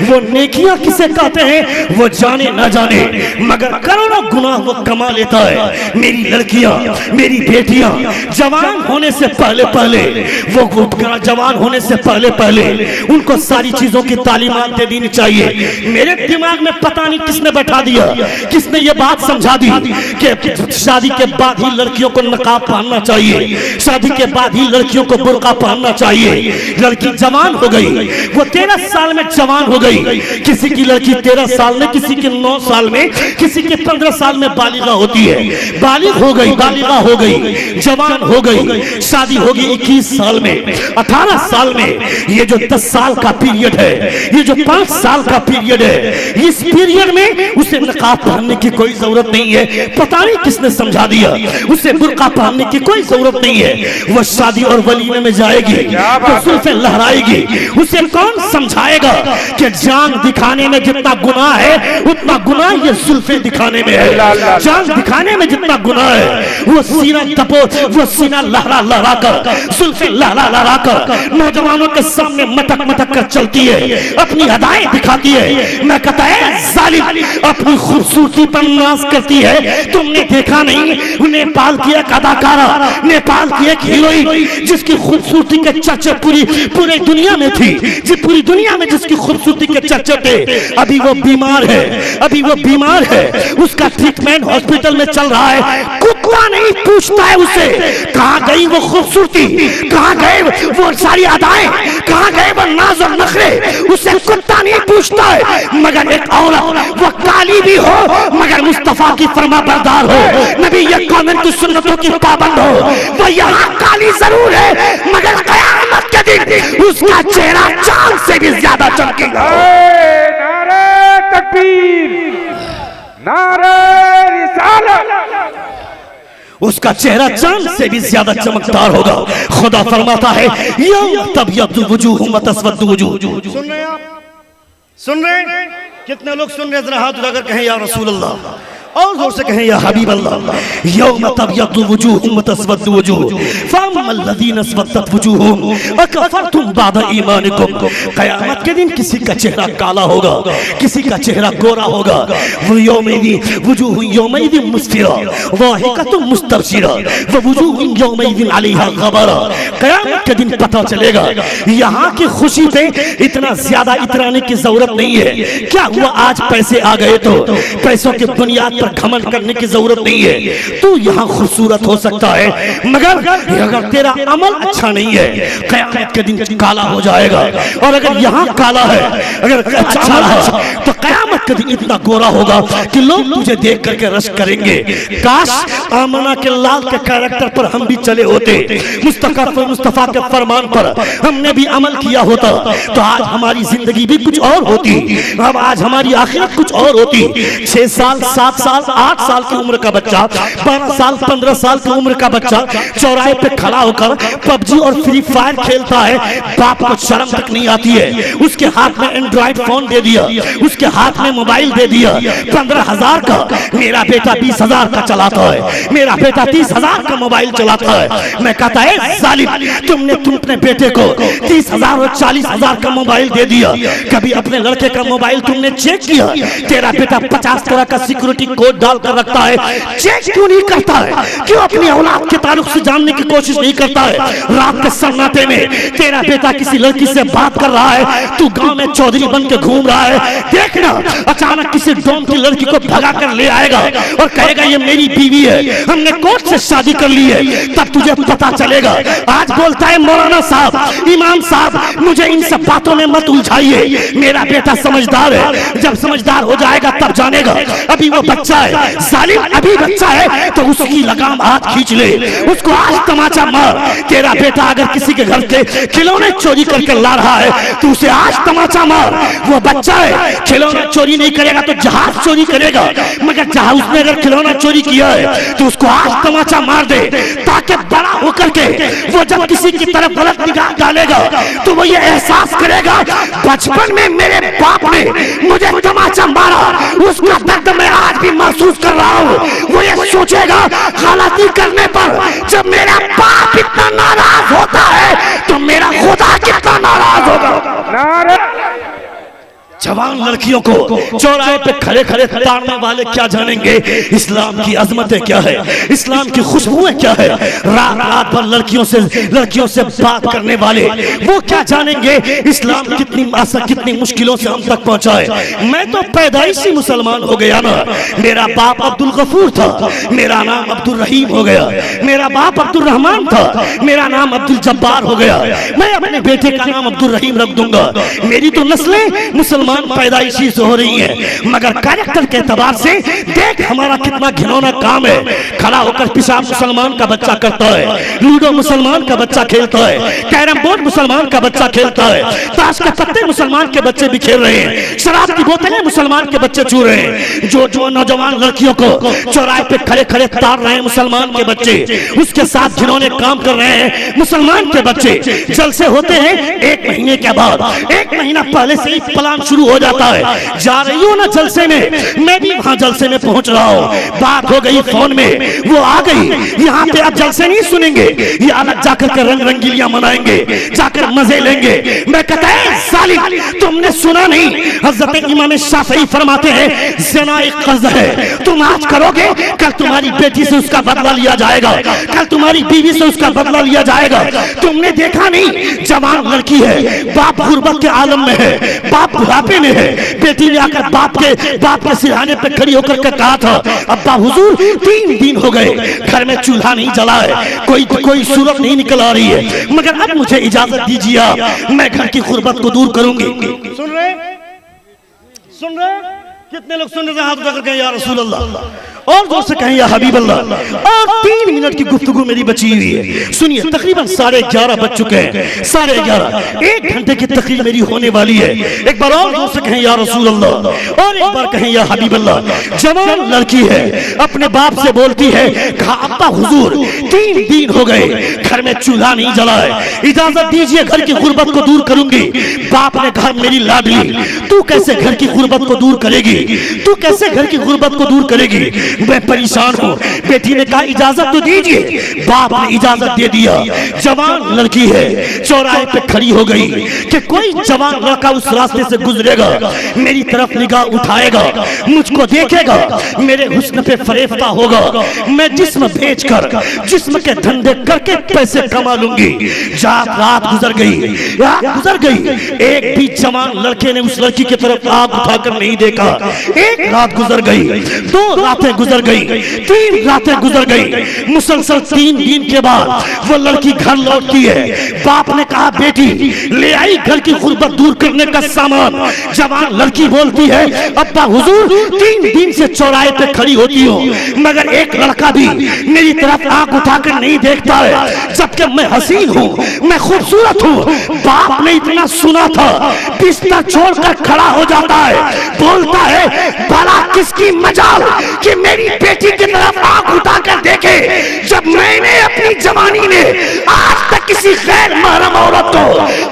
वो नेकियां किसे कहते हैं वो जाने ना जाने, मगर करोड़ों गुनाह वो कमा लेता है। मेरी लड़कियां, मेरी बेटियां जवान होने से पहले जवान होने से पहले उनको सारी चीजों की तालीमात दे देनी चाहिए। मेरे दिमाग में पता नहीं किसने बैठा दिया, किसने ये बात समझा दी कि शादी के बाद ही लड़कियों को नकाब पहनना चाहिए, शादी के बाद ही लड़कियों को बुर्का पहनना चाहिए। लड़की जवान हो गई, वो 13 साल में जवान हो गई। किसी की लड़की 13 साल में, किसी के 9 साल में, किसी के 15 साल में बालिगा होती है। बालिग हो गई, बालिगा हो गई, जवान हो गई, शादी होगी 21 साल में, 18 साल में। ये जो 10 साल का पीरियड है, ये जो 5 साल का पीरियड है, इस पीरियड में उसे नकाब पहनने की कोई जरूरत नहीं है। पता नहीं किसने समझा दिया, उसे बुर्का पहनने की कोई जरूरत नहीं है। वो शादी और वलीमे में जाएगी तो जुल्फें लहराएगी। उसे कौन समझाएगा कि जान दिखाने में जितना गुनाह है उतना गुनाह ये जुल्फे दिखाने में है। जान दिखाने में जितना गुनाह है वो सीना दबो, वो सीना लहरा लहरा कर, जुल्फे लहरा लहरा कर नौजवानों के सामने मटक मटक कर चलती है, अपनी अदाएं दिखाती है। मैं कहता है जालिम, अपनी खूबसूरती पर नाज करती है। तुमने देखा नहीं, नेपाल की एक अदाकारा, नेपाल की एक हीरोइन जिसकी खूबसूरती के चर्चे पूरी दुनिया में थी, पूरी दुनिया में जिसकी खूबसूरती के चर्चे थे, अभी वो बीमार है, उसका ट्रीटमेंट हॉस्पिटल में चल रहा है। कुत्ता नहीं पूछता है उसे कहां गई वो खूबसूरती, कहां गए वो सारी अदाएं, कहां गए वो नाज और नखरे, उसे कुत्ता नहीं पूछता है। मगर एक औरत वो काली भी हो मगर मुस्तफा की फरमा बरदार हो, नबी ये कौन की सुन्नतों की पाबंद हो। वो यहाँ काली जरूर है मगर कयामत के दिन उसका चेहरा चांद से भी ज्यादा चमकेगा। नारे तकबीर, नारे रिसालत। उसका चेहरा चांद से भी ज्यादा चमकदार होगा। खुदा फरमाता है यौम तबयद्दु वजूह व तस्वद्दु वजूह। सुन रहे हैं आप? सुन रहे हैं? कितने लोग सुन रहे हैं? जरा हाथ उठाकर कहें या रसूल अल्लाह, और जोर से कहें या हबीब अल्लाह। यौम तबयद्दु वजूह व तस्वद्दु वजूह फअम्मल लज़ीना अस्वद्दत वजूहुहुम अकफरतुम बअद ईमानिकुम। क़यामत के दिन किसी का चेहरा काला होगा, किसी का चेहरा गोरा होगा। वो यौमइज़िन वजूह यौमइज़िन मुस्फिरा ज़ाहिकतुम मुस्तबशिरा व वजूह यौमइज़िन अलैहा गबरा। क़यामत के दिन पता चलेगा। यहाँ की खुशी पे इतना ज्यादा इतराने की जरूरत नहीं है। क्या हुआ आज पैसे आ गए तो पैसों की बुनियाद पर घमंड करने की जरूरत नहीं है। तू यहाँ खूबसूरत हो सकता है मगर अगर तेरा अमल अच्छा नहीं है क़यामत के दिन काला हो जाएगा। और अगर यहाँ काला है, अगर अच्छा रहा तो क़यामत के दिन इतना गोरा होगा कि लोग तुझे देख करके रश करेंगे। काश आमना के लाल के कैरेक्टर पर हम भी चले होते, मुस्तफा के फरमान पर हमने भी अमल किया होता तो आज हमारी जिंदगी भी कुछ और होती। अब आज हमारी आखिरत कुछ और होती। 6 साल 7 साल 8 साल की उम्र का बच्चा, 12 साल 15 साल की उम्र का बच्चा चौराहे पे खड़ा होकर पबजी और फ्री फायर खेलता है, बाप को शर्म तक नहीं आती है। उसके हाथ में एंड्रॉइड फोन दे दिया, उसके हाथ में मोबाइल दे दिया 15,000 का। मेरा बेटा 20,000 का चलाता है, मेरा बेटा 30,000 का मोबाइल चलाता है। मैं कहता है जालिम, तुमने अपने बेटे को 30,000 और 40,000 का मोबाइल दे दिया, कभी अपने लड़के का मोबाइल तुमने चेक किया? तेरा बेटा 50 तरह का सिक्योरिटी कोड डाल कर रखता है, चेक क्यों नहीं करता है? क्यों अपनी औलाद के ताल्लुक से जानने की कोशिश नहीं करता है? रात के सन्नाटे में तेरा बेटा किसी लड़की से बात कर रहा है, तू गांव में चौधरी बन के घूम रहा है, देखना अचानक किसी डॉन की लड़की को भगा कर ले आएगा और कहेगा ये मेरी बीवी है, हमने कोर्ट से शादी कर ली है, तब तुझे पता चलेगा। आज बोलता है मौलाना साहब, इमाम साहब, मुझे इन सब बातों में मत उलझाइए, मेरा बेटा समझदार है, जब समझदार हो जाएगा तब जानेगा। अभी वो बच्चा है, जालिम अभी बच्चा है तो उसकी लगाम आज खींच ले, उसको आज तमाचा मार। तेरा बेटा अगर किसी के घर के खिलौने चोरी करके ला रहा है तो उसे आज तमाचा मार। वो बच्चा है, खिलौना चोरी नहीं करेगा तो जहाज चोरी करेगा, मगर जहाज उसने अगर खिलौना चोरी किया है तो उसको आज तमाचा मार दे, ताकि बड़ा होकर के वो जब किसी की तरफ गलत निगाह डालेगा तो वो ये एहसास करेगा बचपन में मेरे बाप ने मुझे तमाचा मारा, उसका दर्द मैं आज भी महसूस कर रहा हूँ। वो ये सोचेगा गलती करने पर जब मेरा बाप इतना नाराज होता है तो मेरा खुदा कितना नाराज होगा। जवान लड़कियों को चौराहे पे खड़े खड़े ताड़ने वाले क्या जानेंगे इस्लाम की अजमतें क्या है, इस्लाम की खुशबुएं क्या है। रात रात भर लड़कियों से बात करने वाले वो क्या जानेंगे इस्लाम कितनी मुश्किलों से हम तक पहुंचा है। मैं तो पैदाइशी मुसलमान हो गया ना, मेरा बाप अब्दुल गफूर था, मेरा नाम अब्दुल रहीम हो गया, मेरा बाप अब्दुल रहमान था, मेरा नाम अब्दुल जब्बार हो गया, मैं अपने बेटे का नाम अब्दुल रहीम रख दूंगा। मेरी तो नस्लें मुसलमान पैदाइशी से हो रही है, मगर कैरेक्टर के एतबार से देख हमारा कितना घिनौना काम है। खड़ा होकर पेशाब मुसलमान का बच्चा करता है, लूडो मुसलमान का बच्चा खेलता है, कैरम बोर्ड मुसलमान का बच्चा खेलता है, ताश के पत्ते मुसलमान के बच्चे भी खेल रहे हैं, शराब की बोतलें मुसलमान के बच्चे छू रहे हैं। जो नौजवान लड़कियों को चौराहे पे खड़े खड़े ताड़ रहे हैं मुसलमान के बच्चे, उसके साथ घिनौने काम कर रहे हैं मुसलमान के बच्चे। जलसे होते हैं 1 महीने के बाद, 1 महीना पहले से ही प्लान शुरू हो जाता है। जा रही हूँ ना जलसे में, मैं भी वहां जलसे में पहुंच रहा हूँ, बात हो गई फोन में, वो आ गई। यहाँ पे अब जलसे नहीं सुनेंगे, ये अलग जाकर के रंग रंगीलियां मनाएंगे, जाकर मजे लेंगे। मैं कहता है सालिम, तुमने सुना नहीं, हजरत इमाम शाफई फरमाते हैं ज़िना एक कर्ज है, तुम आज करोगे कल तुम्हारी बेटी से उसका बदला लिया जाएगा, कल तुम्हारी बीवी से उसका बदला लिया जाएगा। तुमने देखा नहीं, जवान लड़की है, बाप गुर्बत के आलम में है, बाप बुढ़ापे में है, बेटी ने आकर बाप के सिरहाने पे खड़ी होकर के कहा था अब्बा हुजूर 3 दिन हो गए घर में चूल्हा नहीं जला है, कोई सूरत नहीं निकल आ रही है, मगर अब मुझे इजाजत दीजिए आप, मैं घर की गुर्बत को दूर करूंगी। सुन रहे? कितने लोग सुन रहे हैं? हाथ उठाकर कहें या रसूल अल्लाह, और जोर से कहें या हबीब अल्लाह। और 3 मिनट की गुफ्तगू मेरी बची हुई है। सुनिए, तकरीबन 11:30 बज चुके हैं, 11:30, 1 घंटे की तकरीर मेरी होने वाली है। एक बार और जोर से कहें या रसूल अल्लाह, और एक बार कहें या हबीब अल्लाह। जवान लड़की है, अपने बाप से बोलती है, कहा अब्बा हुजूर 3 दिन हो गए घर में चूल्हा नहीं जला है, इजाजत दीजिए घर की गुर्बत को दूर करूंगी। बाप ने कहा मेरी लाडली, तू कैसे घर की गुर्बत को दूर करेगी, तू कैसे घर की गुर्बत को दूर करेगी, मैं परेशान हूँ। बेटी ने कहा इजाजत तो दीजिए। बाप ने इजाजत दे दिया। जवान लड़की है, चौराहे पे खड़ी हो गई कि कोई जवान लड़का उस रास्ते से गुजरेगा, मेरी तरफ निगाह उठाएगा, मुझको देखेगा, मेरे हुस्न पे फरेफ्ता होगा, मैं जिस्म बेचकर जिस्म के धंधे करके पैसे कमा लूंगी। रात गुजर गई, रात गुजर गई, एक भी जवान लड़के ने उस लड़की की तरफ आंख उठाकर नहीं देखा। एक रात गुजर गई, 2 रातें गुजर गई, 3 रातें गुजर गई। मुसलसल 3 दिन के बाद वो लड़की घर लौटती है। बाप ने कहा बेटी ले आई घर की गुर्बत दूर करने का सामान। जवान लड़की बोलती है अब्बा हुजूर 3 दिन से चौराहे पे खड़ी होती हूँ, मगर एक लड़का भी मेरी तरफ आंख उठाकर नहीं देखता है, जबकि मैं हसीन हूँ, मैं खूबसूरत हूँ। बाप ने इतना सुना था, बिस्तर छोड़कर खड़ा हो जाता है, बोलता है भला किसकी मजाल कि मेरी बेटी की तरफ आंख उठाकर देखे, जब मैंने अपनी जवानी में आज तक किसी गैर महरम औरत को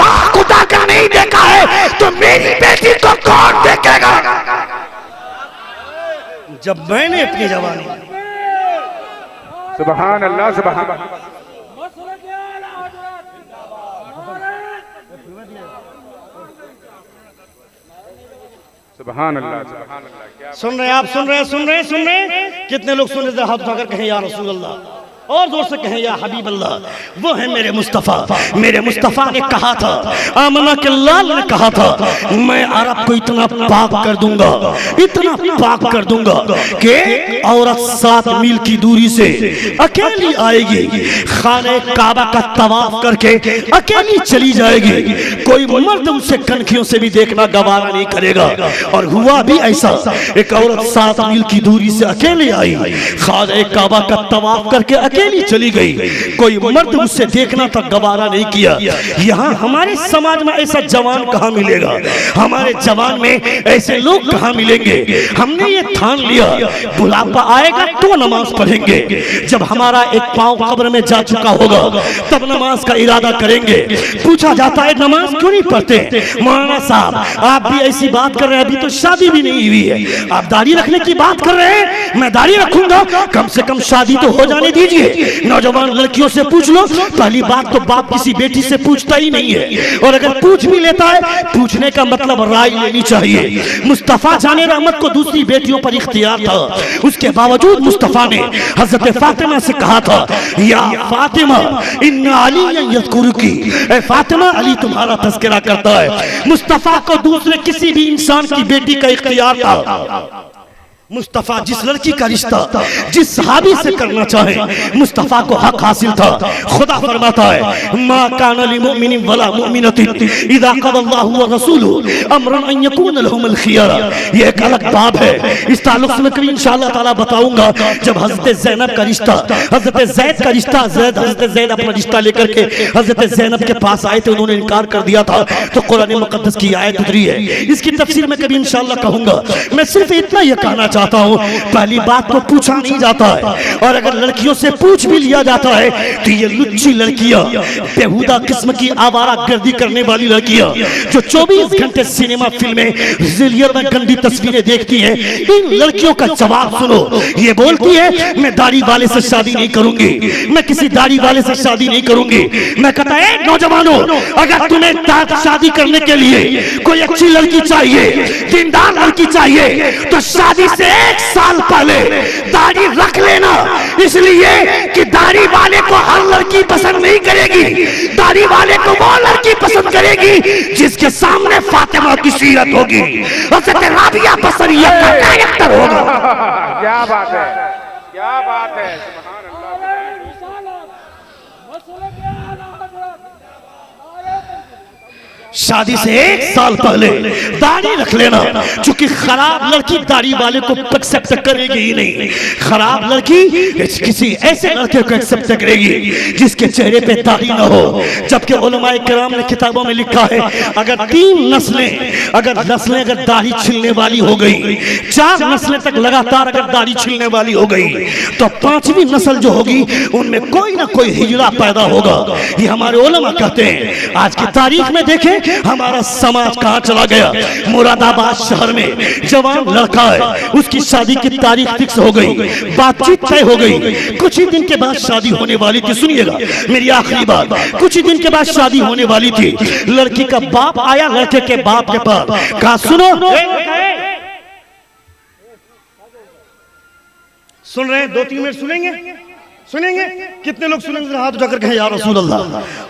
आंख उठाकर नहीं देखा है, तो मेरी बेटी को कौन देखेगा? जब मैंने अपनी जवानी। सुभान अल्लाह, सुभान अल्लाह। सुन रहे हैं आप? सुन रहे हैं? सुन रहे हैं? सुन रहे हैं? कितने लोग सुन रहे? हाथ उठाकर कहें या रसूल अल्लाह, और जोर से कहें या हबीब अल्लाह। वो है मेरे मुस्तफ़ा। मेरे मुस्तफ़ा ने कहा था, आमना के लाल ने कहा था, मैं अरब को इतना पाक कर दूंगा, इतना पाक कर दूंगा कि औरत 7 मील की दूरी से अकेली आएगी, खाने काबा का तवाफ करके अकेली चली जाएगी, कोई मर्द उसे कनखियों से भी देखना गवारा नहीं करेगा। और हुआ भी ऐसा, एक औरत 7 मील की दूरी से अकेले आई, खाने काबा का तवाफ करके अकेली चली गई, कोई मर्द उससे देखना तक गवारा नहीं किया। यहाँ हमारे समाज में ऐसा जवान कहाँ मिलेगा? हमारे जवान में ऐसे लोग कहाँ मिलेंगे? हमने ये ठान लिया बुढ़ापा आएगा तो नमाज पढ़ेंगे, जब हमारा एक पांव कब्र में जा चुका होगा तब नमाज का इरादा करेंगे। पूछा जाता है नमाज क्यों नहीं पढ़ते? मौलाना साहब आप भी ऐसी बात कर रहे हैं, अभी तो शादी भी नहीं हुई है, आप दाढ़ी रखने की बात कर रहे हैं, मैं दाढ़ी रखूंगा, कम से कम शादी तो हो जाने दीजिए। नौजवान लड़कियों से पूछ लो, पहली बात तो बाप किसी बेटी से पूछता ही नहीं है, और अगर पूछ भी लेता है, पूछने का मतलब राय लेनी चाहिए। मुस्तफा जाने रहमत को दूसरी बेटियों पर इख्तियार था, उसके बावजूद मुस्तफा ने हजरत फातिमा से कहा था, या फातिमा इन्ना अली यज़कुरुकी, ए फातिमा अली तुम्हारा तज़किरा करता है। मुस्तफा को दूसरे किसी भी इंसान की बेटी का इख्तियार था। मुस्तफा जिस लड़की का रिश्ता जिस सहाबी से करना चाहे, मुस्तफा को हक हासिल था। खुदा फरमाता है मा काना लिमुमिनिन वला मुमिनतिन इज़ा क़ज़ल्लाहु व रसूलुहु अमरन अन यकून लहुमुल खियरा। ये एक अलग बाब है, इस ताल्लुक से मैं कभी इंशाअल्लाह ताला बताऊंगा। जब हजरत ज़ैनब का रिश्ता, हजरत ज़ैद का रिश्ता, हजरत ज़ैद अपना रिश्ता लेकर के हजरत ज़ैनब के पास आए थे, उन्होंने इनकार कर दिया था, तो कुरान मुक़द्दस की आयत उतरी है, इसकी तफसीर मैं कभी इंशाअल्लाह कहूंगा। मैं सिर्फ इतना यह कहना चाहता हूं, पहली बात तो पूछा नहीं जाता है, और अगर लड़कियों से पूछ भी लिया जाता है तो ये लुच्ची लड़कियां, बेहुदा किस्म की आवारा गर्दी करने वाली लड़कियां जो 24 घंटे सिनेमा फिल्में जिलियर में गंदी तस्वीरें देखती हैं, इन लड़कियों का जवाब सुनो। ये बोलती है मैं दाढ़ी वाले से शादी नहीं करूंगी, मैं किसी दाढ़ी वाले से शादी नहीं करूंगी। मैं कहता है नौजवानों, अगर तुम्हें शादी करने के लिए कोई अच्छी लड़की चाहिए, दीनदार लड़की चाहिए, तो शादी से 1 साल पहले दाढ़ी रख लेना, इसलिए कि दाढ़ी वाले को हर लड़की पसंद नहीं करेगी, दाढ़ी वाले को वो लड़की पसंद करेगी जिसके सामने फातिमा की सीरत होगी, हज़रत राबिया बसरिया का कैरेक्टर होगा। क्या बात है, क्या बात है, सुभान अल्लाह। शादी से 1 साल पहले दाढ़ी रख लेना, क्योंकि खराब लड़की दाढ़ी वाले को एक्सेप्ट करेगी ही नहीं। खराब लड़की किसी ऐसे लड़के को एक्सेप्ट करेगी जिसके चेहरे पे दाढ़ी ना हो। जबकि उलमाए किराम ने किताबों में लिखा है, अगर 3 नस्लें अगर दाढ़ी छिलने वाली हो गई, 4 नस्लें तक लगातार अगर दाढ़ी छिलने वाली हो गई, तो 5वीं नस्ल जो होगी उनमें कोई ना कोई हिजड़ा पैदा होगा। ये हमारे उलमा कहते हैं। आज की तारीख में देखें हमारा समाज कहां चला गया। मुरादाबाद शहर में जवान लड़का है, उसकी शादी की तारीख फिक्स हो गई, बातचीत तय हो गई, कुछ ही दिन के बाद शादी होने वाली थी। सुनिएगा मेरी आखिरी बात, कुछ ही दिन के बाद शादी होने वाली थी। लड़की का बाप आया लड़के के बाप के पास, कहा सुनो, सुन रहे हैं? 2-3 मिनट सुनेंगे? कितने लोग सुनेंगे? हाथ उठाकर कहें या रसूल अल्लाह,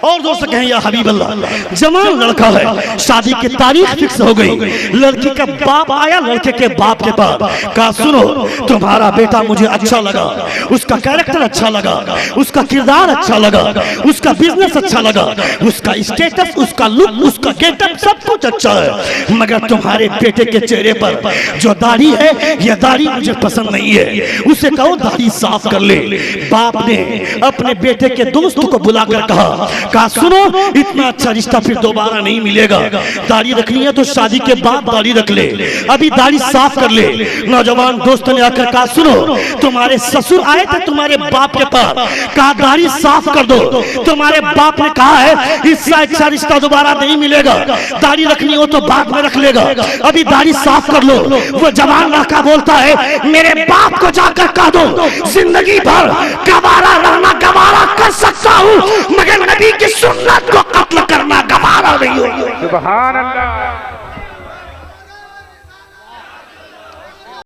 और जोर से कहें या हबीब अल्लाह। जवान लड़का है, शादी की तारीख फिक्स हो गई। लड़की का बाप आया लड़के के बाप के पास, कहा सुनो, तुम्हारा बेटा मुझे अच्छा लगा, उसका कैरेक्टर अच्छा लगा, उसका किरदार अच्छा लगा, उसका बिजनेस अच्छा लगा, उसका स्टेटस, उसका लुक, उसका गेटअप सब कुछ अच्छा है, मगर तुम्हारे बेटे के चेहरे पर जो दाढ़ी है, यह दाढ़ी मुझे पसंद नहीं है, उसे कहो दाढ़ी साफ कर ले। बाप ने अपने बेटे के दोस्त को बुलाकर कहा सुनो, इतना अच्छा रिश्ता फिर दोबारा नहीं मिलेगा, दाढ़ी रखनी है तो शादी के बाद दाढ़ी रख ले, अभी दाढ़ी साफ कर ले। नौजवान दोस्त ने आकर कहा सुनो, तुम्हारे ससुर आए थे तुम्हारे बाप के पास, कहा दाढ़ी साफ कर दो, तुम्हारे बाप ने कहा है इससे अच्छा रिश्ता दोबारा नहीं मिलेगा, दाढ़ी रखनी हो तो बाद में रख लेगा, अभी दाढ़ी साफ कर लो। वो जवान लड़का बोलता है मेरे बाप को जाकर कह दो जिंदगी भर गवारा रहना गवारा कर सकता हूँ, मगर नबी की सुन्नत को कत्ल करना गवारा नहीं होगा। सुभान अल्लाह।